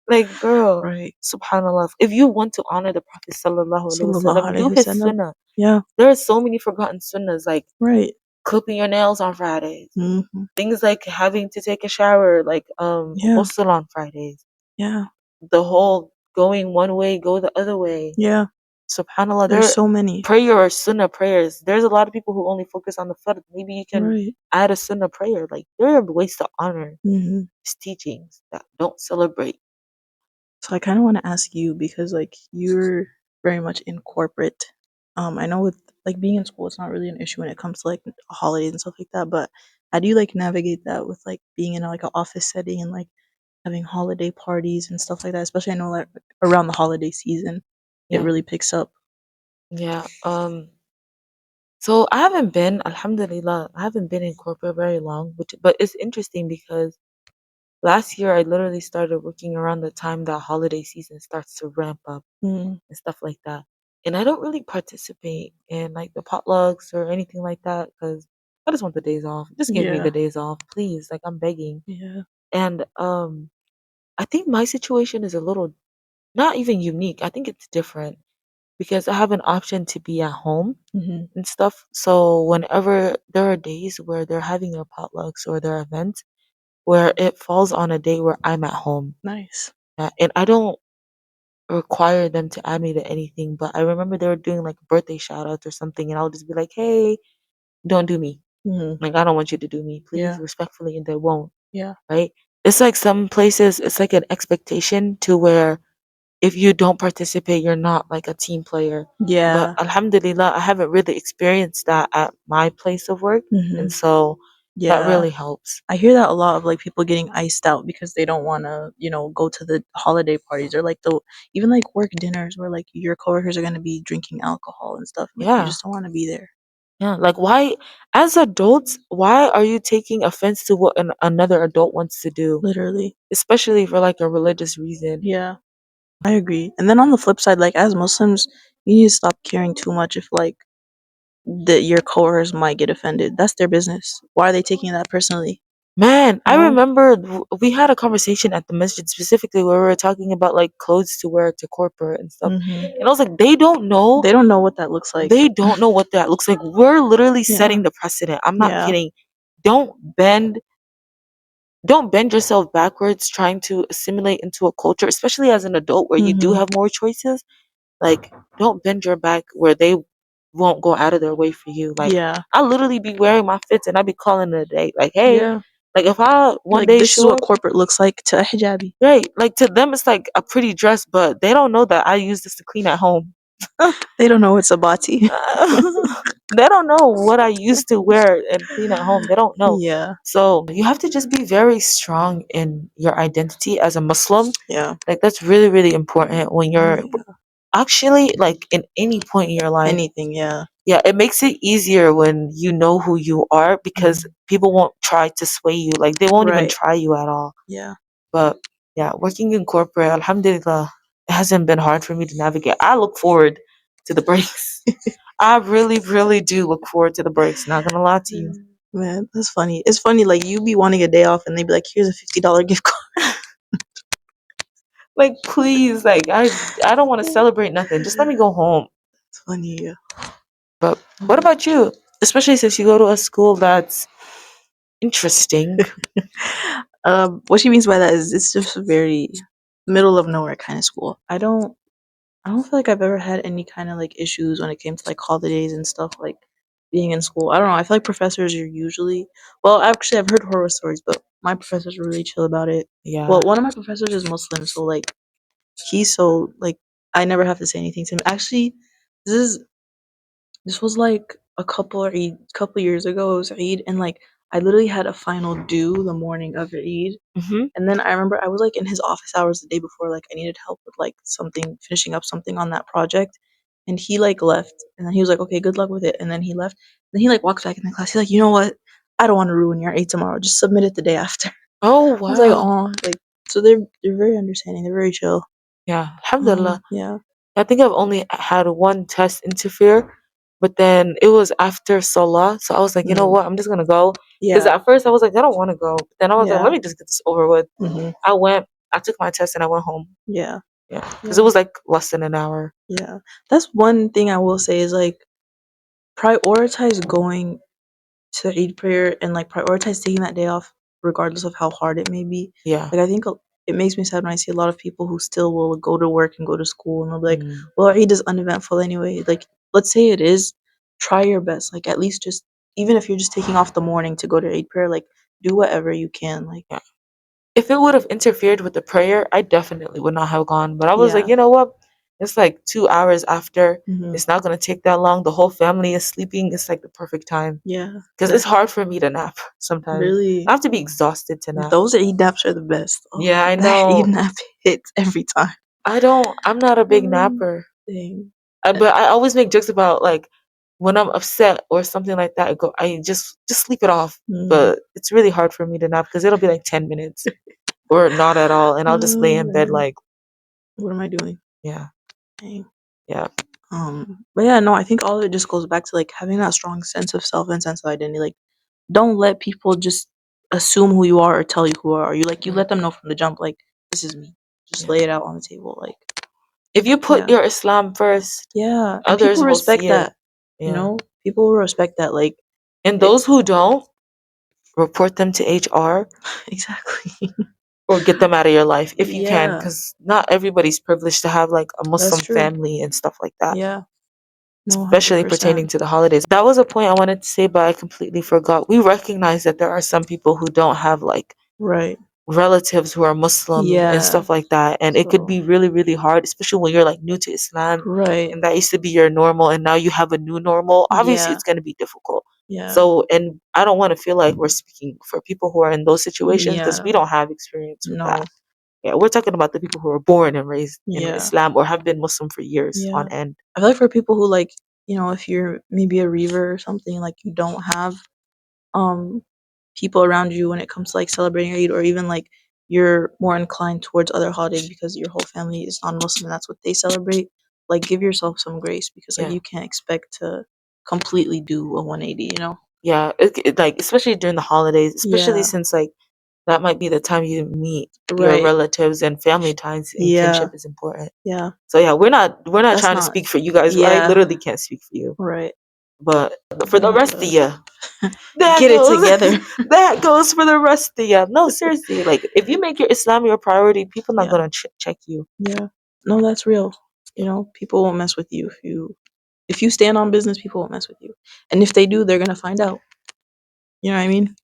Like, girl, right. subhanallah. If you want to honor the Prophet Sallallahu Alaihi Sallallahu Wasallam, do alaihi his wasallam. sunnah. Yeah, There are so many forgotten sunnahs, like right. clipping your nails on Fridays. Hmm. Things like having to take a shower, like Yeah, ghusl on Fridays. yeah, The whole going one way, go the other way. yeah. Subhanallah, There's there so many. prayer or sunnah prayers. There's a lot of people who only focus on the fard. Maybe you can Right. add a sunnah prayer. Like there are ways to honor Hmm. his teachings that don't celebrate. So I kind of want to ask you because like you're very much in corporate. I know with like being in school, it's not really an issue when it comes to like holidays and stuff like that. But how do you like navigate that with like being in like an office setting and like having holiday parties and stuff like that? Especially I know like around the holiday season, it Yeah, really picks up. yeah. So I haven't been, Alhamdulillah, I haven't been in corporate very long, which but it's interesting because last year I literally started working around the time that holiday season starts to ramp up Mm, and stuff like that. And I don't really participate in like the potlucks or anything like that because I just want the days off. Just give me yeah, the days off, please. Like I'm begging. yeah. And I think my situation is a little not even unique. I think it's different because I have an option to be at home Hmm. and stuff. So whenever there are days where they're having their potlucks or their events where it falls on a day where I'm at home. Nice. And I don't require them to add me to anything, but I remember they were doing like birthday shout outs or something, and I'll just be like, hey, don't do me. Hmm. Like, I don't want you to do me, please, Yeah, respectfully, and they won't, yeah, right? It's like some places, it's like an expectation to where if you don't participate, you're not like a team player. But yeah. Alhamdulillah, I haven't really experienced that at my place of work. Hmm. And so that Yeah. really helps. I hear that a lot of like people getting iced out because they don't want to, go to the holiday parties or like the even like work dinners where like your coworkers are going to be drinking alcohol and stuff. Like you Yeah. just don't want to be there. Yeah. Like, why, as adults, why are you taking offense to what another adult wants to do? Literally. Especially for like a religious reason. Yeah, I agree. And then on the flip side, like as Muslims, you need to stop caring too much if like that your coworkers might get offended. That's their business. Why are they taking that personally? Man, You I know? remember we had a conversation at the masjid specifically where we were talking about like clothes to wear to corporate and stuff. Hmm. And I was like, they don't know. They don't know what that looks like. They don't know what that looks like. We're literally Yeah, setting the precedent. I'm not yeah. kidding. Don't bend don't bend yourself backwards trying to assimilate into a culture, especially as an adult where you do Hmm. have more choices. Like, don't bend your back where they won't go out of their way for you. Like, Yeah, I literally be wearing my fits and I be calling it a day. Like, hey, yeah. like if I one Like day this is show what up, corporate looks like to a hijabi. right? Like to them, it's like a pretty dress, but they don't know that I use this to clean at home. They don't know it's a bati. They don't know what I used to wear and clean at home. They don't know. Yeah, So you have to just be very strong in your identity as a Muslim. yeah, Like that's really, really important when you're yeah. actually like in any point in your life. Anything, yeah. Yeah, it makes it easier when you know who you are because Mhm. people won't try to sway you. Like they won't even Right. try you at all. Yeah. But yeah, working in corporate, alhamdulillah. it hasn't been hard for me to navigate. I look forward to the breaks. I really, really do look forward to the breaks. Not gonna lie to you. Man, that's funny. It's funny, like you be wanting a day off and they be like, here's a $50 gift card. Like, please, like I don't want to celebrate nothing. Just let me go home. It's funny, yeah. But what about you? Especially since you go to a school that's interesting. What she means by that is it's just a very middle of nowhere kind of school. I don't feel like I've ever had any kind of like issues when it came to like holidays and stuff like being in school. I don't know. I feel like professors are usually well, actually I've heard horror stories, but my professors are really chill about it. Yeah. Well, one of my professors is Muslim, so like he's so like I never have to say anything to him. Actually, this is this was like couple years ago. It was Eid, and like I literally had a final due the morning of Eid, Hmm. and then I remember I was like in his office hours the day before, like I needed help with like something, finishing up something on that project. And he like left, and then he was like, "Okay, good luck with it." And then he left. Then he like walks back in the class. He's like, "You know what? I don't want to ruin your eight tomorrow. Just submit it the day after." Oh I was like, wow. "Oh, like so they're very understanding. They're very chill." Yeah. Alhamdulillah. Yeah. I think I've only had one test interfere, but then it was after Salah. So I was like, you know Mm. what? I'm just gonna go. Because Yeah. at first I was like, I don't want to go. But then I was like, let Yeah. me just get this over with. Hmm. I went. I took my test and I went home. Yeah. Yeah, because it Yeah. was like less than an hour. Yeah. That's one thing I will say is like prioritize going to Eid prayer and like prioritize taking that day off regardless of how hard it may be. Yeah. Like I think it makes me sad when I see a lot of people who still will go to work and go to school and they'll be like, Mm, well, Eid is uneventful anyway. Like let's say it is, try your best. Like at least just even if you're just taking off the morning to go to Eid prayer, like do whatever you can. Like yeah. If it would have interfered with the prayer, I definitely would not have gone. But I was like, yeah. you know what? It's like 2 hours after. Hmm. It's not gonna take that long. The whole family is sleeping. It's like the perfect time. Yeah. Because Yeah. it's hard for me to nap sometimes. I Really. have to be exhausted to nap. Those Eid naps are the best. Oh, Yeah, I that Eid know. nap hits every time. I'm not a big napper. Dang. But I always make jokes about like when I'm upset or something like that. I just sleep it off. Mm. But it's really hard for me to nap because it'll be like 10 minutes or not at all, and I'll just lay Oh in bed man, like, what am I doing? yeah, Dang. yeah, But yeah, no, I think all of it just goes back to like having that strong sense of self and sense of identity. Like, don't let people just assume who you are or tell you who you are. You yeah, let them know from the jump, like, this is me. Just yeah. lay it out on the table. Like, If you put yeah, your Islam first, yeah, and people others will respect see it. that. You Yeah, know, people will respect that. Like, and it those who don't, report them to HR exactly. or get them out of your life if you can, Yeah, because not everybody's privileged to have like a that's Muslim true. family and stuff like that, Yeah, no, hundred especially pertaining percent. to the holidays. That was a point I wanted to say, but I completely forgot. We recognize that there are some people who don't have like Right. relatives who are Muslim and Yeah. stuff like that. And it could So be really, really hard, especially when you're like new to Islam right. and that used to be your normal and now you have a new normal. Obviously, Yeah. it's going to be difficult. Yeah. So, and I don't want to feel like we're speaking for people who are in those situations because we Yeah. don't have experience with that. No. Yeah, we're talking about the people who are born and raised in Yeah. Islam or have been Muslim for years Yeah. on end. I feel like for people who like, if you're maybe a reaver or something, like you don't have um people around you when it comes to like celebrating Eid, or even like you're more inclined towards other holidays because your whole family is non-Muslim and that's what they celebrate. Like give yourself some grace because like Yeah. you can't expect to completely do a 180. Yeah. Like, especially during the holidays, especially Yeah. since like that might be the time you meet your Right. relatives and family ties and Yeah. kinship is important. Yeah. So yeah, we're not That's trying to not. speak for you guys. I Yeah. literally can't speak for you. Right. But for the rest of But you, that get it goes together. that goes for the rest of you. No, seriously, like if you make your Islam your priority, people not Yeah. gonna check you. Yeah. No, that's real. Yeah. People won't mess with you if you stand on business, people won't mess with you. And if they do, they're gonna find out. You know what I mean?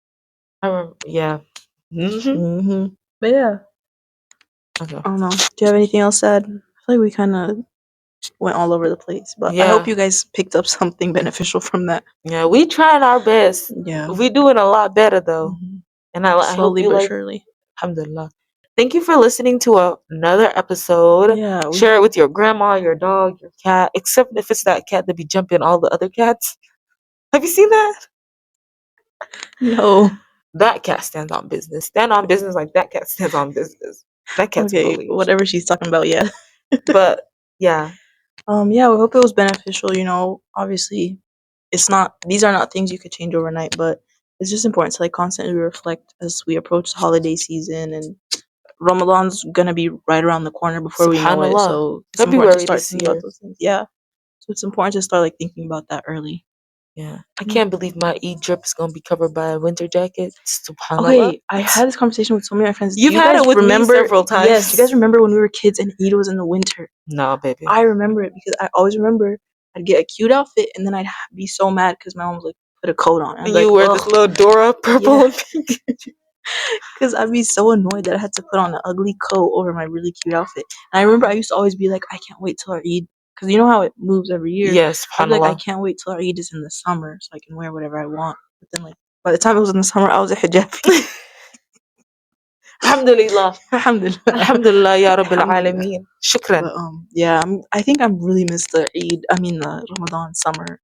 Yeah. Hmm. But yeah, Okay. I don't know. Do you have anything else to add? I feel like we kind of went all over the place, but I hope Yeah. you guys picked up something beneficial from that. Yeah. We trying our best. Yeah. We doing a lot better though, Hmm. and I hope Slowly you but like. surely. Alhamdulillah. Thank you for listening to another episode. Yeah. Share it with your grandma, your dog, your cat, except if it's that cat that be jumping all the other cats. Have you seen that? No. That cat stands on business. Stand on business like that cat stands on business. That cat's Okay. bully. Whatever she's talking about. Yeah. But yeah, Yeah, we hope it was beneficial. Obviously, it's not. These are not things you could change overnight, but it's just important to like constantly reflect as we approach the holiday season, and Ramadan's gonna be right around the corner before we know it. subhanallah, So it's important to February start this thinking about year. those things. Yeah. So it's important to start like thinking about that early. Yeah, I Yeah. can't believe my Eid drip is gonna be covered by a winter jacket. Subhanallah. Okay, I had this conversation with so many of my friends. Do You've you had guys it with me remember? several Yes, do you guys times. remember when we were kids and Eid was in the winter? Nah, baby. I remember it because I always remember I'd get a cute outfit and then I'd be so mad because my mom was like, put a coat on. And I'd And be like, you wear this ugh, little Dora purple yeah. and pink. Because I'd be so annoyed that I had to put on an ugly coat over my really cute outfit. And I remember I used to always be like, I can't wait till our Eid. Because you know how it moves every year. Yes, I'd be like, I subhanallah. can't wait till our Eid is in the summer so I can wear whatever I want. But then, like, by the time it was in the summer, I was a hijabi. Alhamdulillah. Alhamdulillah. Alhamdulillah, ya Rabbil Alhamdulillah. Alameen. Shukran. But yeah, I think I'm really missed the Eid. I mean the Ramadan summer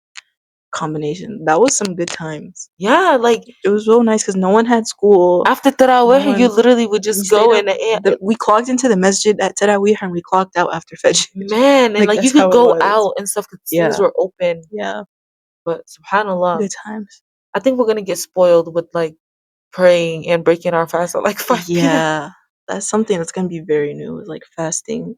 combination. That was some good times. Yeah, like It was so nice because no one had school. after No Tarawih, you one. literally would We just stayed go up. and We clocked into the masjid at Tarawih and we clocked out after Fajr. man, and Like like you that's could how it go was. out and stuff because things Yeah, were open. yeah. But subhanallah, Good times. I think we're gonna get spoiled with like praying and breaking our fast at like 5 p.m. Yeah, that's something that's gonna be very new. Is like fasting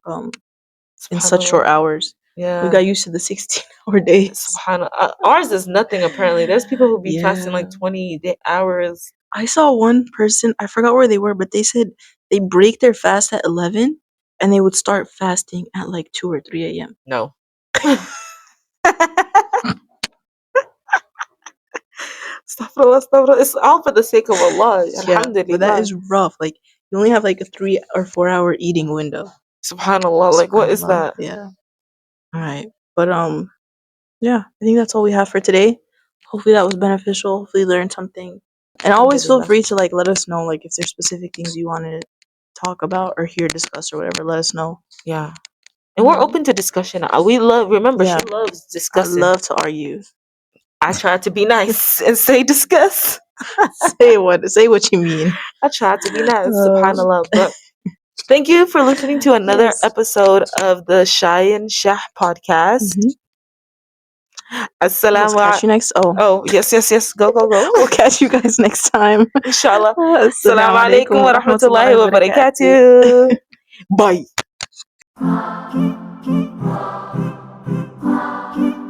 in such Subhanallah. short hours. We Yeah. got used to the 16-hour days. Subhanallah. Ours is nothing apparently. There's people who be fasting Yeah. like 20 hours. I saw one person, I forgot where they were, but they said they break their fast at 11 and they would start fasting at like 2 or 3 a.m. No. Astaghfirullah, astaghfirullah. It's all for the sake of Allah. Yeah, but that Alhamdulillah. is rough. Like, you only have like a 3 or 4 hour eating window. Subhanallah. Like, what is SubhanAllah. that? Yeah. All right. But, yeah, I think that's all we have for today. Hopefully that was beneficial. Hopefully you learned something. And always feel Alhamdulillah. free to like let us know like if there's specific things you want to talk about or hear discussed or whatever. Let us know. Yeah. And we're open to discussion. We love, remember, she Yeah, loves I discussing. love to argue. I try to be nice and say discuss. Say what you mean. I try to be nice, Um, subhanAllah. But thank you for listening to another yes. episode of the Shai and Shaax podcast. Hmm. Let's catch Assalamu. you next. Oh, Oh, yes, yes, yes. Go, go, go. we'll catch you guys next time. Inshallah. Assalamu Assalamu alaikum alaikum wa wa rahmatullahi rahmatullahi wa wa barakatuh. barakatuh. Bye.